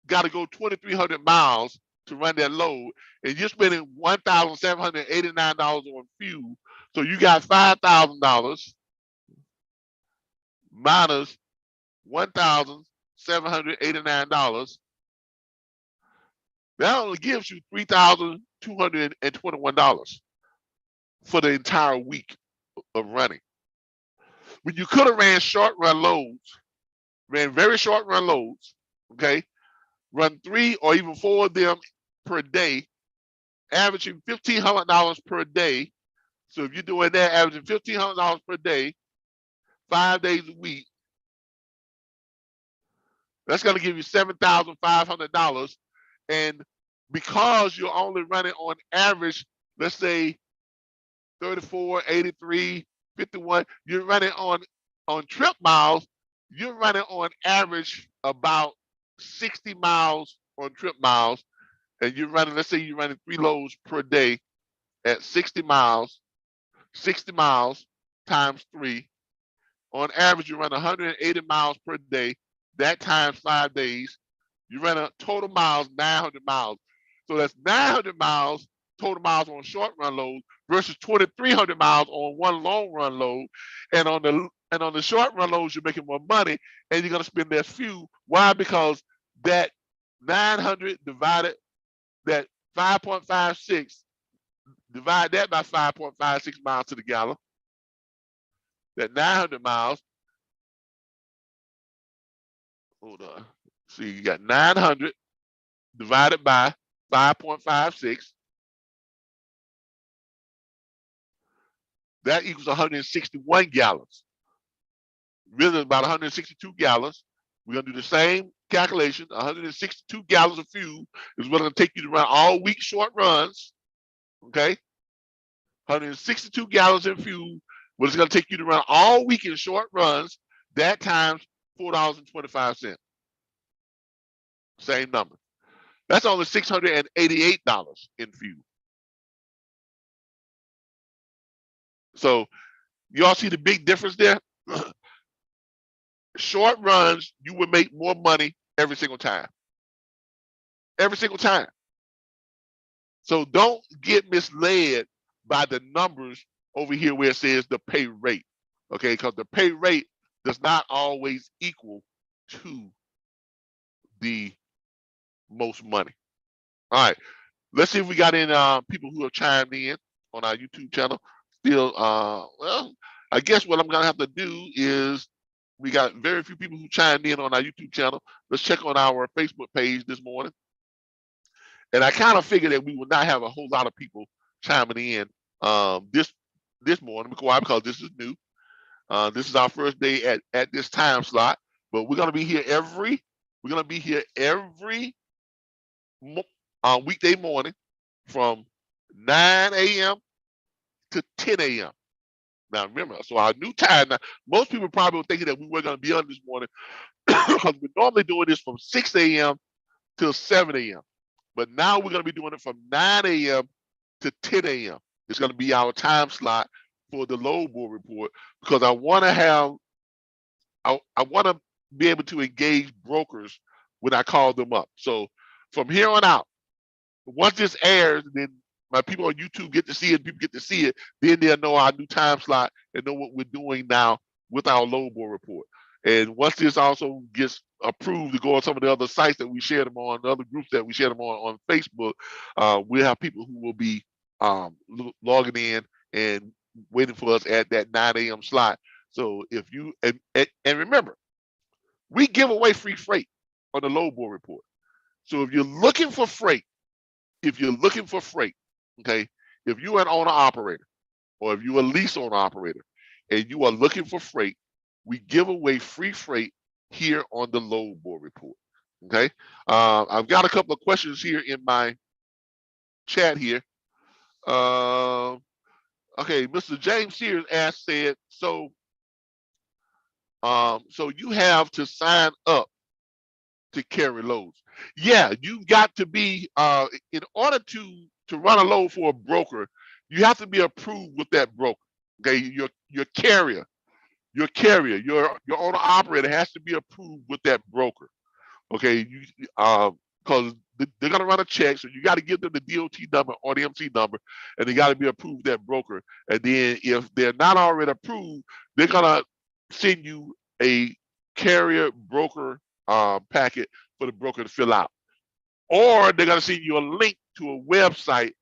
got to go 2,300 miles to run that load, and you're spending $1,789 on fuel, so you got $5,000 minus $1,789. That only gives you $3,221 for the entire week of running. When you could have ran short run loads, ran very short run loads, okay, run 3 or even 4 of them per day, averaging $1,500 per day. So if you're doing that, averaging $1,500 per day, 5 days a week, that's going to give you $7,500. And because you're only running on average, let's say 34, 83, 51, you're running on trip miles, you're running on average about 60 miles on trip miles, and you're running, let's say you're running 3 loads per day at 60 miles times 3. On average, you run 180 miles per day. That times 5 days, you run a total miles 900 miles. So that's 900 miles total miles on short run loads versus 2,300 miles on one long run load. And on the short run loads, you're making more money, and you're gonna spend less fuel. Why? Because that 900 divided that 5.56, divide that by 5.56 miles to the gallon. That 900 miles. Hold on. See, you got 900 divided by 5.56. That equals 161 gallons. Really, about 162 gallons. We're going to do the same calculation. 162 gallons of fuel is what it's going to take you to run all week short runs. Okay? 162 gallons of fuel, what it's going to take you to run all week in short runs. That times $4.25. Same number. That's only $688 in fuel. So you all see the big difference there? Short runs, you will make more money every single time. Every single time. So don't get misled by the numbers over here where it says the pay rate. Okay, because the pay rate does not always equal to the most money. All right, let's see if we got any people who have chimed in on our YouTube channel. Still, well, I guess what I'm gonna have to do is, we got very few people who chimed in on our YouTube channel. Let's check on our Facebook page this morning. And I kind of figured that we would not have a whole lot of people chiming in this morning. Why? Because this is new. This is our first day at this time slot. But we're gonna be here every weekday morning from 9 a.m. to 10 a.m. Now remember, so our new time. Now, most people probably were thinking that we were going to be on this morning because we're normally doing this from 6 a.m. till 7 a.m. But now we're going to be doing it from 9 a.m. to 10 a.m. It's going to be our time slot for the load board report, because I want to be able to engage brokers when I call them up. So from here on out, once this airs, then my people on YouTube get to see it, people get to see it, then they'll know our new time slot and know what we're doing now with our load board report. And once this also gets approved to go on some of the other sites that we share them on, the other groups that we share them on Facebook, we'll have people who will be logging in and waiting for us at that 9 a.m. slot. So if you, and remember, we give away free freight on the load board report. So if you're looking for freight, okay, if you're an owner operator or if you're a lease owner operator and you are looking for freight, we give away free freight here on the load board report. Okay, I've got a couple of questions here in my chat here. Okay, Mr. James Sears said, so you have to sign up to carry loads. Yeah, you've got to be in order to run a load for a broker, you have to be approved with that broker. Okay, your carrier, your owner operator has to be approved with that broker. Okay, because they're gonna run a check, so you got to give them the DOT number or the MC number, and they got to be approved that broker. And then if they're not already approved, they're gonna send you a carrier broker packet for the broker to fill out, or they're gonna send you a link to a website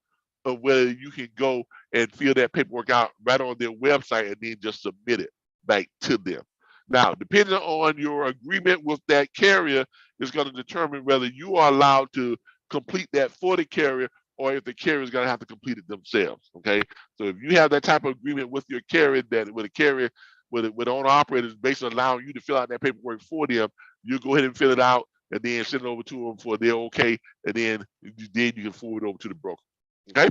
of where you can go and fill that paperwork out right on their website and then just submit it back to them. Now, depending on your agreement with that carrier is going to determine whether you are allowed to complete that for the carrier or if the carrier is going to have to complete it themselves. Okay, so if you have that type of agreement with your carrier, that with a carrier, with owner operators basically allowing you to fill out that paperwork for them, you go ahead and fill it out. and then send it over to them for their okay, and then you can forward it over to the broker. Okay.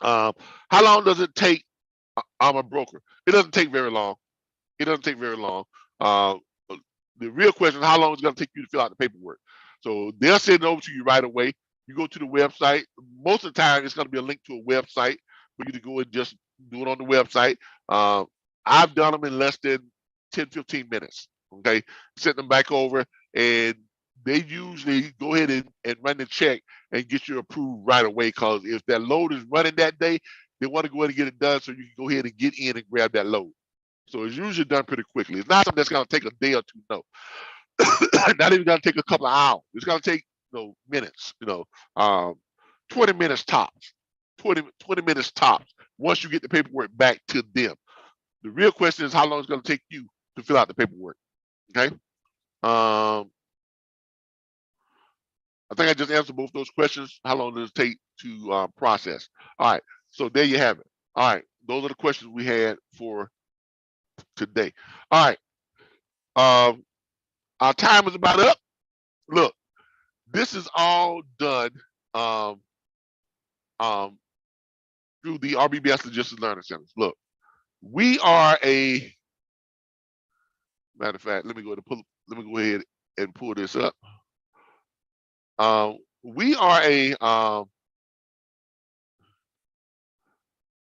How long does it take? I'm a broker. It doesn't take very long. It doesn't take very long. Uh, the real question is how long it's going to take you to fill out the paperwork. So they'll send it over to you right away. You go to the website. Most of the time, it's going to be a link to a website for you to go and just do it on the website. I've done them in less than 10, 15 minutes. Okay, send them back over, and they usually go ahead and run the check and get you approved right away. Because if that load is running that day, they want to go ahead and get it done so you can go ahead and get in and grab that load. So it's usually done pretty quickly. It's not something that's going to take a day or two. No, not even going to take a couple of hours. It's going to take minutes. 20 minutes tops. 20 minutes tops. Once you get the paperwork back to them, the real question is how long it's going to take you to fill out the paperwork. Okay. I think I just answered both those questions. How long does it take to process? All right. So there you have it. All right. Those are the questions we had for today. All right. Our time is about up. Look, this is all done through the RBBS Logistics Learning Centers. Look, we are a matter of fact. Let me go ahead and pull this up. We are a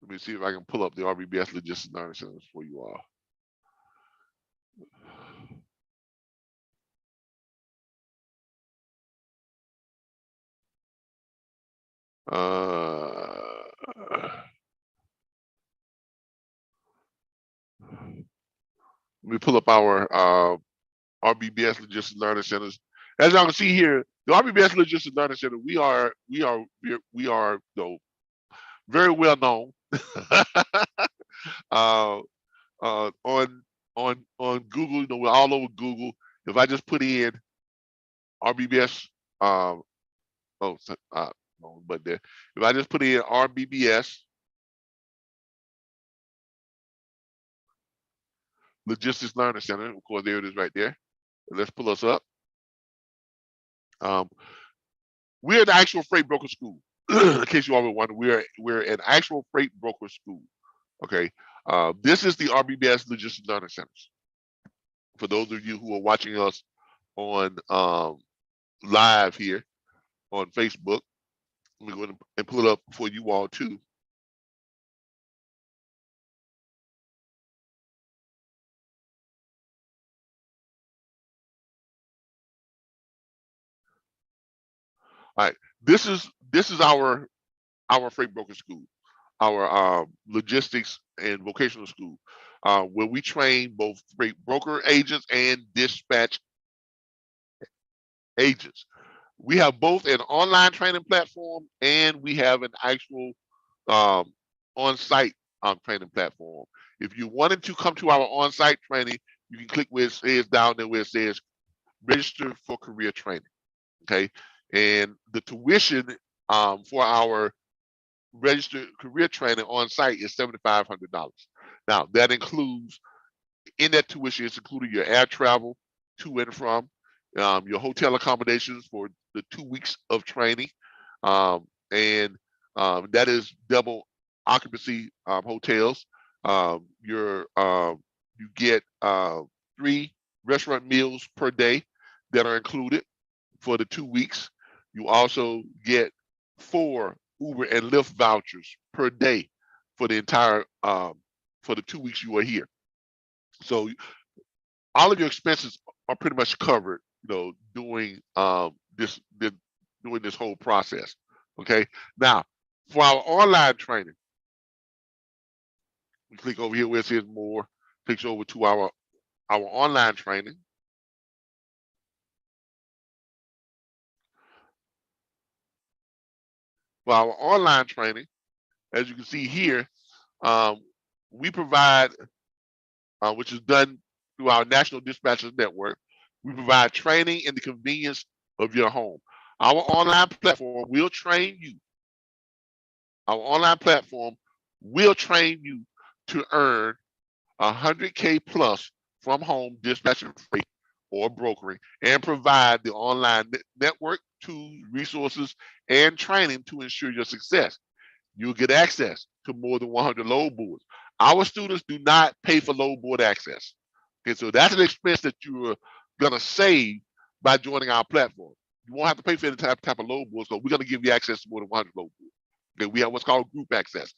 let me see if I can pull up the RBBS Logistics Learning Centers for you all. Let me pull up our RBBS Logistics Learning Centers. As y'all can see here, the RBBS Logistics Learning Center, we are very well known on Google. We're all over Google. If I just put in RBBS, but there. If I just put in RBBS Logistics Learning Center, of course, there it is right there. Let's pull us up. We're the actual freight broker school. In case you all were wondering, we're an actual freight broker school. Okay. This is the RBBS Logistics Learning Centers. For those of you who are watching us on live here on Facebook, let me go ahead and pull it up for you all too. All right, this is our freight broker school, our logistics and vocational school, where we train both freight broker agents and dispatch agents. We have both an online training platform and we have an actual on-site training platform. If you wanted to come to our on-site training, you can click where it says down there where it says register for career training. Okay, and the tuition for our registered career training on site is $7,500. Now that includes, in that tuition, it's included your air travel to and from, your hotel accommodations for the 2 weeks of training, and that is double occupancy hotels. You get 3 restaurant meals per day that are included for the 2 weeks. You also get 4 Uber and Lyft vouchers per day for the entire for the 2 weeks you are here. So all of your expenses are pretty much covered, doing this whole process. Okay. Now, for our online training, we click over here where it says more, takes over to our online training. For our online training, as you can see here, we provide, which is done through our National Dispatchers Network, we provide training in the convenience of your home. Our online platform will train you. Our online platform will train you to earn $100K plus from home dispatching freight or brokering, and provide the online network, tools, resources, and training to ensure your success. You'll get access to more than 100 load boards. Our students do not pay for load board access. Okay, so that's an expense that you're gonna save by joining our platform. You won't have to pay for any type of load boards, so we're gonna give you access to more than 100 load boards. Okay, we have what's called group access,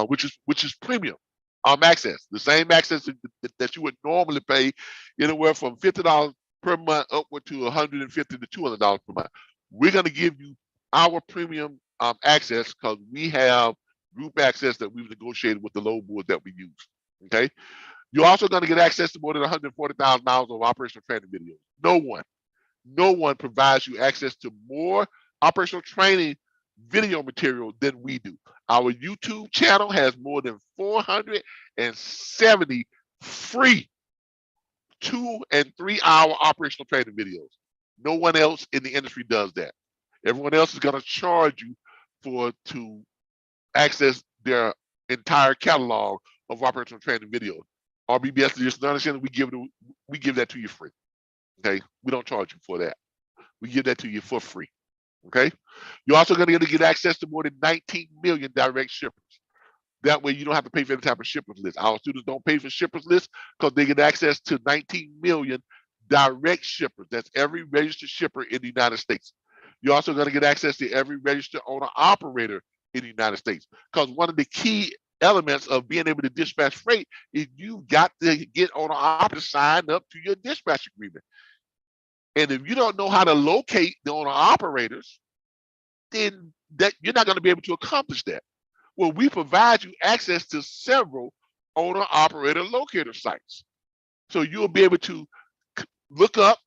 which is premium access, the same access that you would normally pay anywhere from $50 per month upward to $150 to $200 per month. We're going to give you our premium access because we have group access that we've negotiated with the load board that we use. Okay, you're also going to get access to more than 140,000 hours of operational training videos. No one provides you access to more operational training video material than we do. Our YouTube channel has more than 470 free 2 and 3 hour operational training videos. No one else in the industry does that. Everyone else is going to charge you to access their entire catalog of operational training videos. RBBS, just understand we give that to you free. Okay, we don't charge you for that. We give that to you for free. Okay, you're also going to get access to more than 19 million direct shippers. That way you don't have to pay for any type of shippers list. Our students don't pay for shippers list because they get access to 19 million direct shippers. That's every registered shipper in the United States. You're also going to get access to every registered owner operator in the United States, because one of the key elements of being able to dispatch freight is you've got to get owner operators signed up to your dispatch agreement. And if you don't know how to locate the owner operators, then you're not going to be able to accomplish that. Well, we provide you access to several owner operator locator sites. So you'll be able to look up,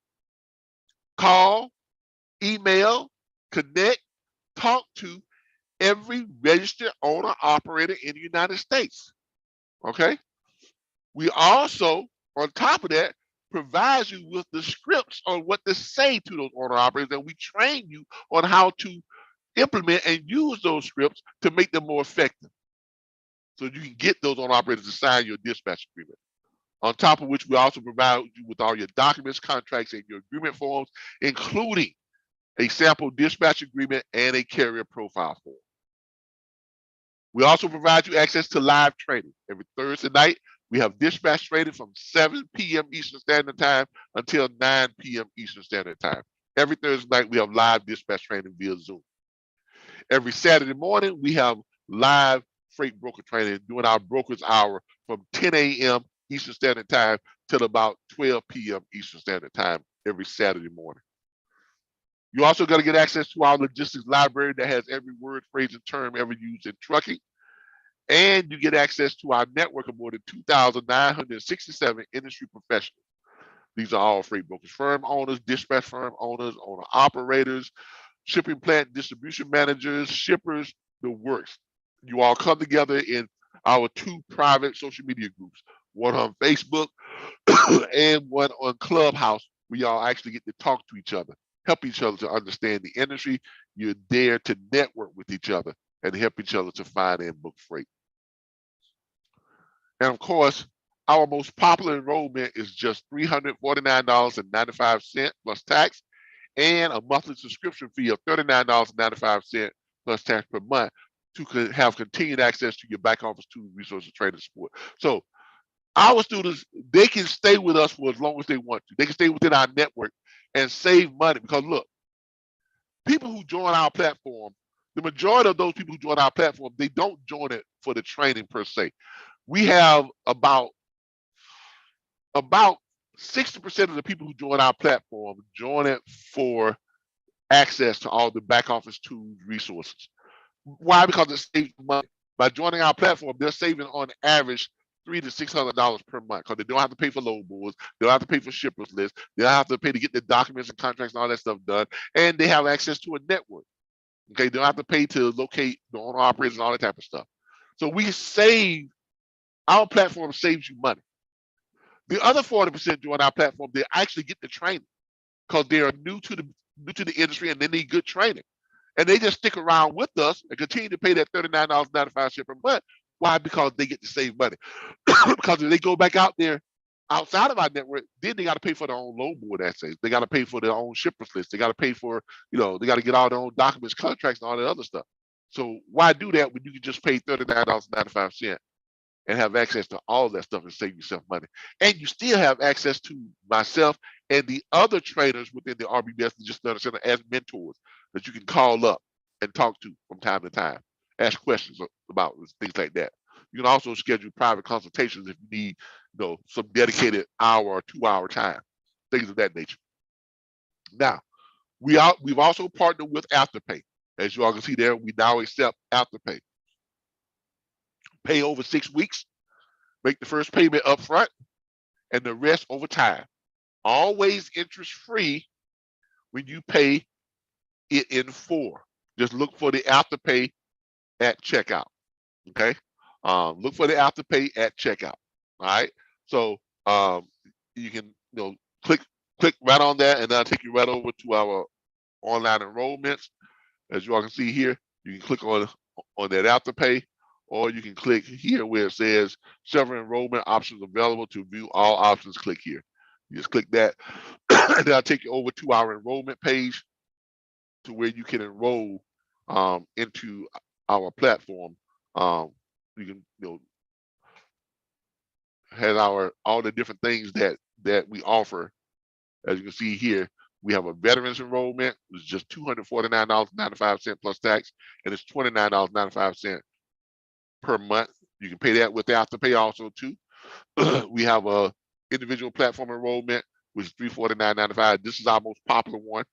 call, email, connect, talk to every registered owner operator in the United States. Okay? We also, on top of that, provide you with the scripts on what to say to those owner operators, and we train you on how to implement and use those scripts to make them more effective, so you can get those owner operators to sign your dispatch agreement. On top of which, we also provide you with all your documents, contracts, and your agreement forms, including a sample dispatch agreement and a carrier profile form. We also provide you access to live training. Every Thursday night, we have dispatch training from 7 p.m. Eastern Standard Time until 9 p.m. Eastern Standard Time. Every Thursday night, we have live dispatch training via Zoom. Every Saturday morning, we have live freight broker training during our broker's hour from 10 a.m. Eastern Standard Time till about 12 p.m. Eastern Standard Time every Saturday morning. You're also going to get access to our logistics library that has every word, phrase, and term ever used in trucking. And you get access to our network of more than 2,967 industry professionals. These are all freight brokers, firm owners, dispatch firm owners, owner operators, shipping plant distribution managers, shippers, the works. You all come together in our 2 private social media groups, one on Facebook and one on Clubhouse, where y'all actually get to talk to each other, help each other to understand the industry. You're there to network with each other and help each other to find and book freight. And of course, our most popular enrollment is just $349.95 plus tax, and a monthly subscription fee of $39.95 plus tax per month to have continued access to your back office tools, resources, training support. So our students, they can stay with us for as long as they want to. They can stay within our network and save money, because look, people who join our platform, the majority of those people who join our platform, they don't join it for the training per se. We have about 60% of the people who join our platform join it for access to all the back office tools, resources. Why? Because it saves money. By joining our platform, they're saving on average $300 to $600 per month, because they don't have to pay for load boards, they don't have to pay for shippers lists, they don't have to pay to get the documents and contracts and all that stuff done, and they have access to a network. Okay, they don't have to pay to locate the owner operators and all that type of stuff. So our platform saves you money. The other 40% join our platform, they actually get the training because they are new to the industry and they need good training. And they just stick around with us and continue to pay that $39.95 per month. Why? Because they get to save money. Because if they go back out there outside of our network, then they got to pay for their own load board essays. They got to pay for their own shippers list. They got to pay for, they got to get all their own documents, contracts, and all that other stuff. So why do that when you can just pay $39.95 and have access to all that stuff and save yourself money? And you still have access to myself and the other trainers within the RBBS Logistics Center as mentors that you can call up and talk to from time to time, ask questions about things like that. You can also schedule private consultations if you need, some dedicated hour or 2-hour time, things of that nature. Now, we've also partnered with Afterpay. As you all can see there, we now accept Afterpay. Pay over 6 weeks, make the first payment up front, and the rest over time. Always interest-free when you pay it in full. Just look for the Afterpay at checkout. Okay, look for the Afterpay at checkout. All right, so you can click right on that, and that'll take you right over to our online enrollments. As you all can see here, you can click on that Afterpay, or you can click here where it says several enrollment options available. To view all options, click here. You just click that, and that'll take you over to our enrollment page to where you can enroll into our platform. You can has all the different things that we offer. As you can see here, we have a veterans enrollment, which is just $249.95 plus tax, and it's $29.95 per month. You can pay that with Afterpay also too. We have a individual platform enrollment, which is $349.95. This is our most popular one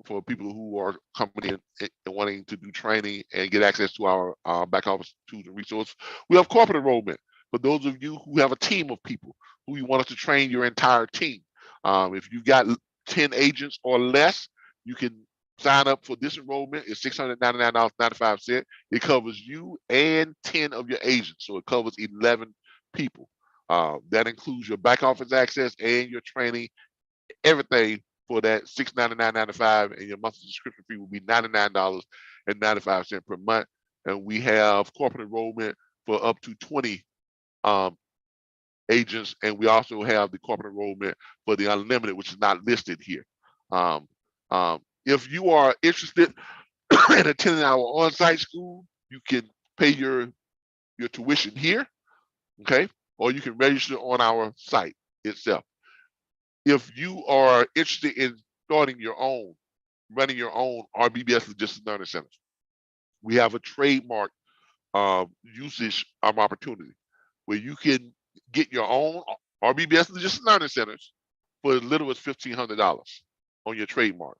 for people who are coming in and wanting to do training and get access to our back office tools and resources. We have corporate enrollment for those of you who have a team of people who you want us to train your entire team. If you've got 10 agents or less, you can sign up for this enrollment. It's $699.95. It covers you and 10 of your agents, so it covers 11 people. That includes your back office access and your training, everything for that $699.95, and your monthly subscription fee will be $99.95 per month. And we have corporate enrollment for up to 20 agents, and we also have the corporate enrollment for the unlimited, which is not listed here. If you are interested in attending our on-site school, you can pay your tuition here, okay? Or you can register on our site itself. If you are interested in starting your own, running your own RBBS Logistics Learning Centers, we have a trademark usage opportunity where you can get your own RBBS Logistics Learning Centers for as little as $1,500 on your trademark.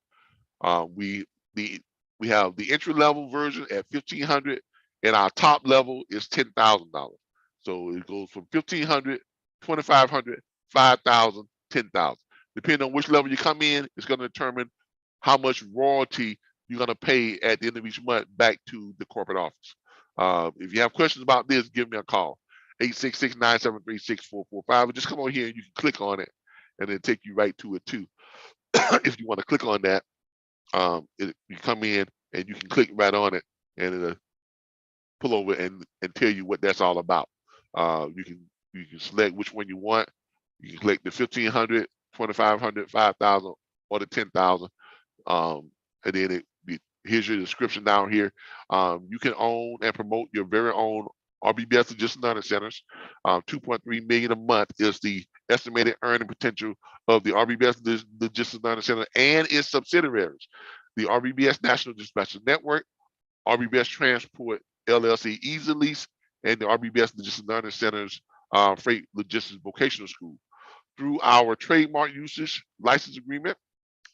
We have the entry level version at $1,500, and our top level is $10,000. So it goes from $1,500, $2,500, $5,000, $10,000. Depending on which level you come in, it's going to determine how much royalty you're going to pay at the end of each month back to the corporate office. If you have questions about this, give me a call, 866-973-6445. Just come on here and you can click on it, and it'll take you right to it too. If you want to click on that, you come in and you can click right on it, and it'll pull over and tell you what that's all about. You can select which one you want. You can click the $1,500, $2,500, $5,000, or the $10,000, and then here's your description down here. You can own and promote your very own RBBS Logistics Learning Centers. $2.3 million a month is the estimated earning potential of the RBBS Logistics Learning Center and its subsidiaries, the RBBS National Dispatcher Network, RBBS Transport LLC Easy Lease, and the RBBS Logistics Learning Centers Freight Logistics Vocational School. Through our trademark usage license agreement,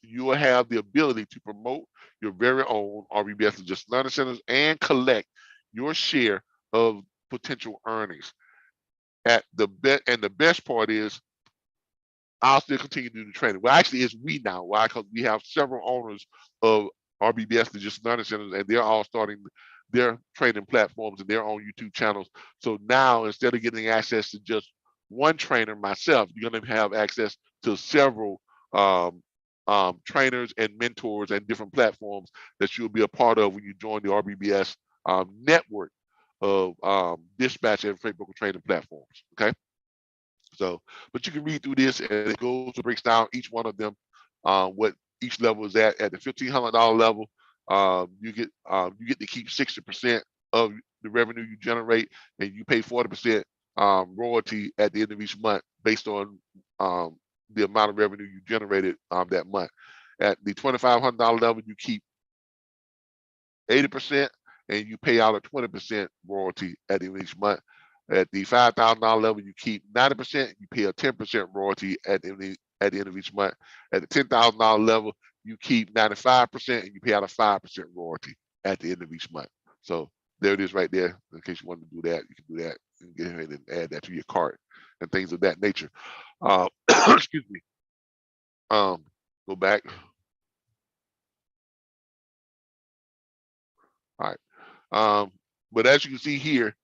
you will have the ability to promote your very own RBBS Logistics Learning Centers and collect your share of potential earnings. And the best part is, I'll still continue to do the training. Well, actually, it's we now. Why? Because we have several owners of RBBS Logistics Learning Centers, and they're all starting their training platforms and their own YouTube channels. So now, instead of getting access to just one trainer, myself, you're going to have access to several trainers and mentors and different platforms that you'll be a part of when you join the RBBS network of dispatch and freight broker training platforms. Okay. So, but you can read through this, and it goes and breaks down each one of them, what each level is at. At the $1,500 level, you get to keep 60% of the revenue you generate, and you pay 40% royalty at the end of each month based on the amount of revenue you generated that month. At the $2,500 level, you keep 80%, and you pay out a 20% royalty at the end of each month. At the $5,000 level, you keep 90%, you pay a 10% royalty at the end of each month. At the $10,000 level, you keep 95%, and you pay out a 5% royalty at the end of each month. So there it is right there. In case you want to do that, you can do that and get ahead and add that to your cart and things of that nature. Excuse me. Go back. All right. But as you can see here,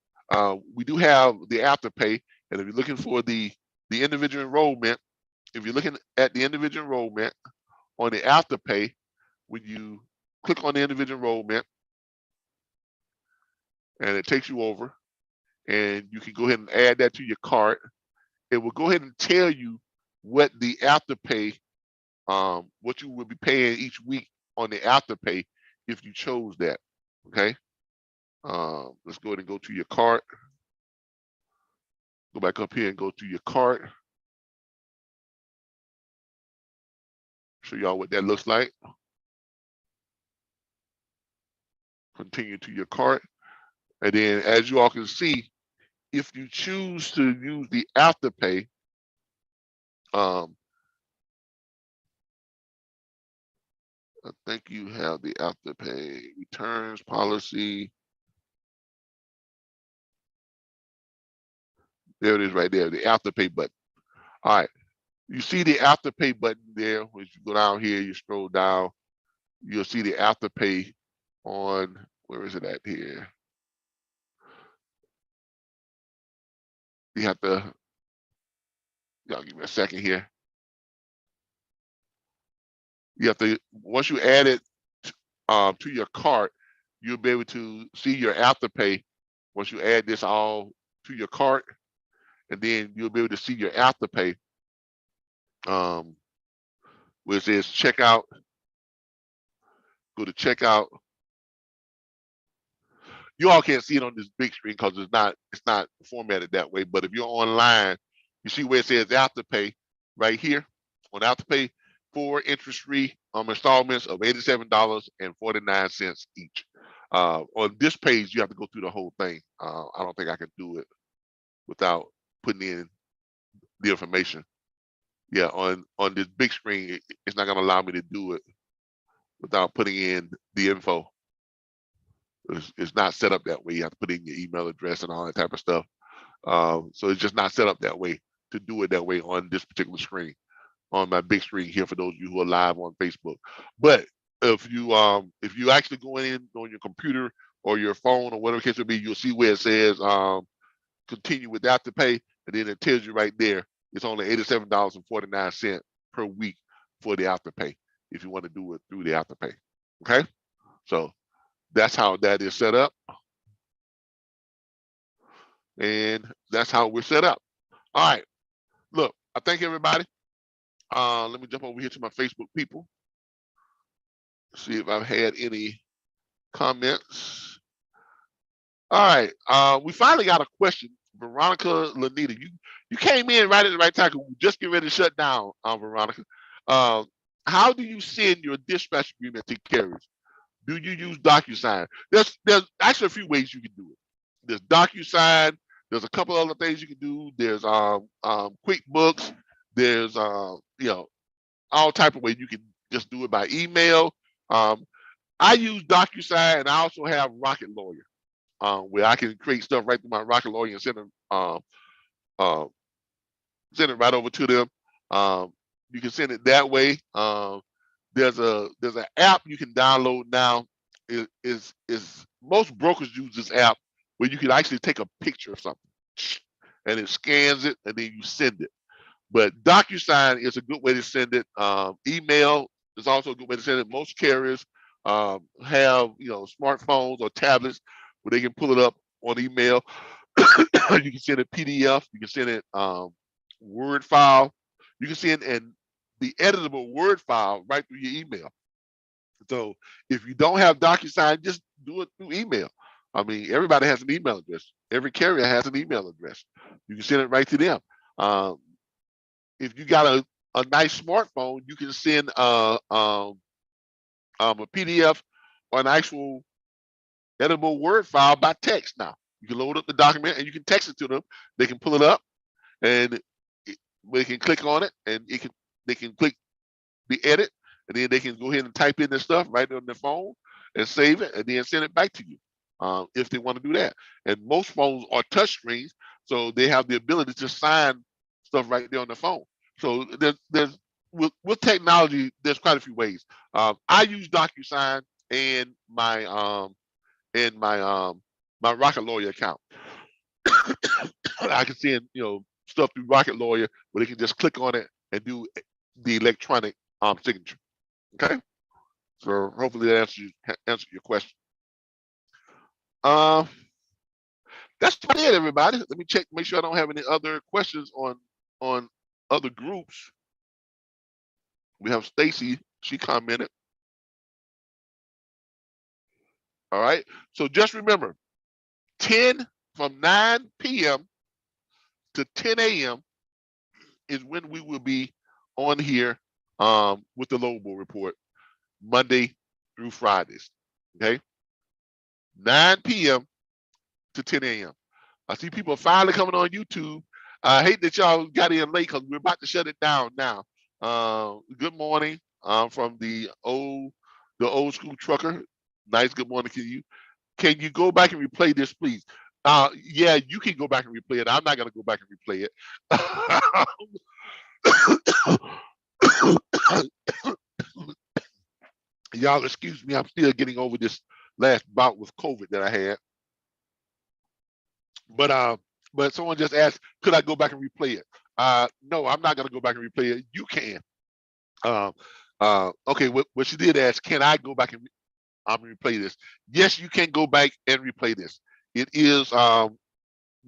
we do have the afterpay, and if you're looking for the individual enrollment, if you're looking at the individual enrollment on the afterpay, when you click on the individual enrollment, and it takes you over, and you can go ahead and add that to your cart. It will go ahead and tell you what the afterpay, what you will be paying each week on the afterpay if you chose that. Okay. Let's go ahead and go to your cart. Go back up here and go to your cart. Show y'all what that looks like. Continue to your cart. And then as you all can see, if you choose to use the afterpay, I think you have the afterpay returns policy. There it is right there, the afterpay button. All right, you see the afterpay button there. As you go down here, you scroll down, you'll see the afterpay on, where is it at here? You have to, y'all give me a second here. You have to, once you add it to your cart, you'll be able to see your afterpay once you add this all to your cart, and then you'll be able to see your afterpay where it says checkout. Go to checkout. You all can't see it on this big screen because it's not formatted that way. But if you're online, you see where it says afterpay right here on afterpay for interest-free installments of $87.49 each. On this page, you have to go through the whole thing. I don't think I can do it without putting in the information. Yeah, on this big screen, it's not going to allow me to do it without putting in the info. It's not set up that way. You have to put in your email address and all that type of stuff. So it's just not set up that way to do it that way on this particular screen, on my big screen here for those of you who are live on Facebook. But if you actually go in on your computer or your phone or whatever the case may be, you'll see where it says continue with afterpay, and then it tells you right there it's only $87.49 per week for the afterpay if you want to do it through the afterpay. Okay, so that's how that is set up, and that's how we're set up. All right, look, I thank everybody. Let me jump over here to my Facebook people, see if I've had any comments. All right, we finally got a question. Veronica Lanita, you came in right at the right time. We just get ready to shut down, Veronica. How do you send your dispatch agreement to carriers? Do you use DocuSign? There's actually a few ways you can do it. There's DocuSign. There's a couple other things you can do. There's QuickBooks. There's you know, all type of ways you can just do it by email. I use DocuSign, and I also have Rocket Lawyer, where I can create stuff right through my Rocket Lawyer and send it right over to them. You can send it that way. There's an app you can download now. Is most brokers use this app where you can actually take a picture of something and it scans it and then you send it. But DocuSign is a good way to send it. Email is also a good way to send it. Most carriers have smartphones or tablets where they can pull it up on email. You can send it PDF. You can send it Word file. You can send in the editable Word file right through your email. So if you don't have DocuSign, just do it through email. I mean, everybody has an email address. Every carrier has an email address. You can send it right to them. If you got a nice smartphone, you can send a PDF or an actual editable Word file by text now. You can load up the document and you can text it to them. They can pull it up and they can click on it and they can click the edit and then they can go ahead and type in their stuff right on their phone and save it and then send it back to you if they want to do that. And most phones are touch screens, so they have the ability to sign stuff right there on the phone. So there's with technology, there's quite a few ways. I use DocuSign and my Rocket Lawyer account. I can send stuff through Rocket Lawyer where they can just click on it and do the electronic signature. Okay, so hopefully that answers your question. That's about it, everybody. Let me check, make sure I don't have any other questions on other groups. We have Stacy. She commented. All right. So just remember, from 9 p.m. to 10 a.m. is when we will be on here with the Lobo report, Monday through Fridays. Okay. 9 p.m. to 10 a.m. I see people finally coming on YouTube. I hate that y'all got in late because we're about to shut it down now. Good morning from the old school trucker. Nice good morning to you. Can you go back and replay this, please? Yeah, you can go back and replay it. I'm not gonna go back and replay it. Y'all excuse me, I'm still getting over this last bout with COVID that I had. But someone just asked, could I go back and replay it? No, I'm not gonna go back and replay it. You can. Okay, what she did ask, can I go back and replay this? Yes, you can go back and replay this. It is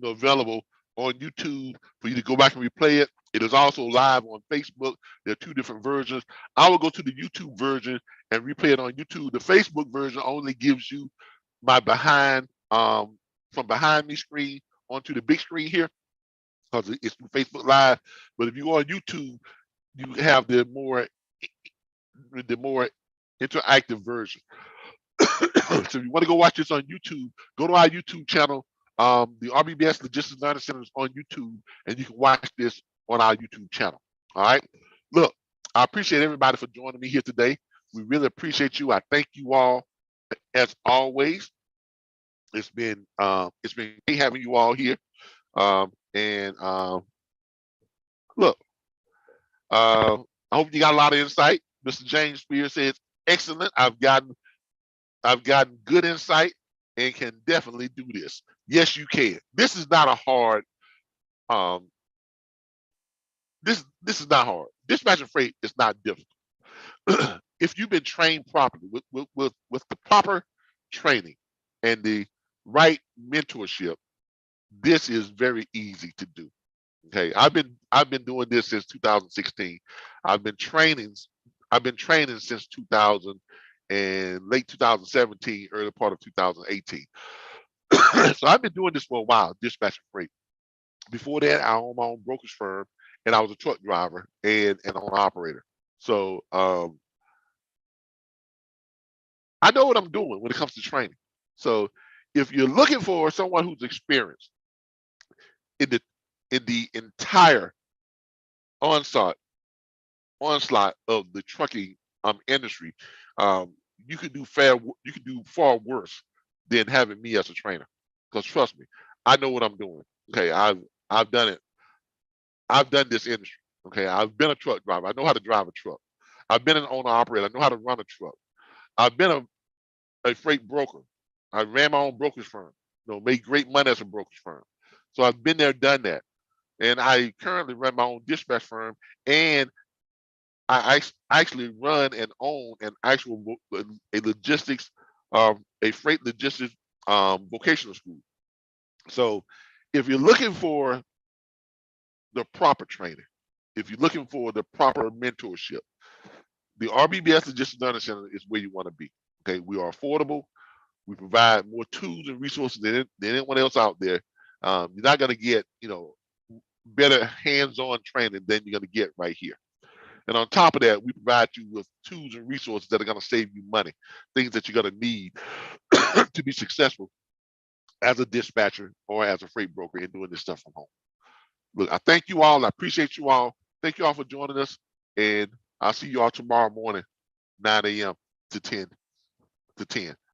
available on YouTube for you to go back and replay it. It is also live on Facebook. There are two different versions. I will go to the YouTube version and replay it on YouTube. The Facebook version only gives you my from behind me screen onto the big screen here because it's Facebook Live. But if you go on YouTube, you have the more interactive version. So if you want to go watch this on YouTube, go to our YouTube channel. The RBBS Logistics Learning Center is on YouTube, and you can watch this on our YouTube channel. All right. Look, I appreciate everybody for joining me here today. We really appreciate you. I thank you all as always. It's been great having you all here. Look, I hope you got a lot of insight. Mr. James Spears says, excellent. I've gotten good insight and can definitely do this. Yes, you can. This is not a hard. This is not hard. Dispatching freight is not difficult. If you've been trained properly with the proper training and the right mentorship, this is very easy to do. Okay, I've been doing this since 2016. I've been training since 2000 and late 2017, early part of 2018. So I've been doing this for a while, dispatching freight. Before that, I owned my own brokerage firm, and I was a truck driver and an owner operator. So I know what I'm doing when it comes to training. So if you're looking for someone who's experienced in the entire onslaught of the trucking industry, you could do far worse than having me as a trainer. Because trust me, I know what I'm doing. Okay, I've done it. I've done this industry. Okay, I've been a truck driver. I know how to drive a truck. I've been an owner operator. I know how to run a truck. I've been a freight broker. I ran my own brokerage firm. Made great money as a brokerage firm. So I've been there, done that. And I currently run my own dispatch firm, and I actually run and own a freight logistics vocational school. So if you're looking for the proper training, if you're looking for the proper mentorship, the RBBS Logistics Learning Center is where you want to be. Okay, we are affordable. We provide more tools and resources than anyone else out there. You're not going to get, better hands-on training than you're going to get right here. And on top of that, we provide you with tools and resources that are going to save you money, things that you're going to need to be successful as a dispatcher or as a freight broker in doing this stuff from home. Look, I thank you all. I appreciate you all. Thank you all for joining us. And I'll see you all tomorrow morning, 9 a.m. to 10.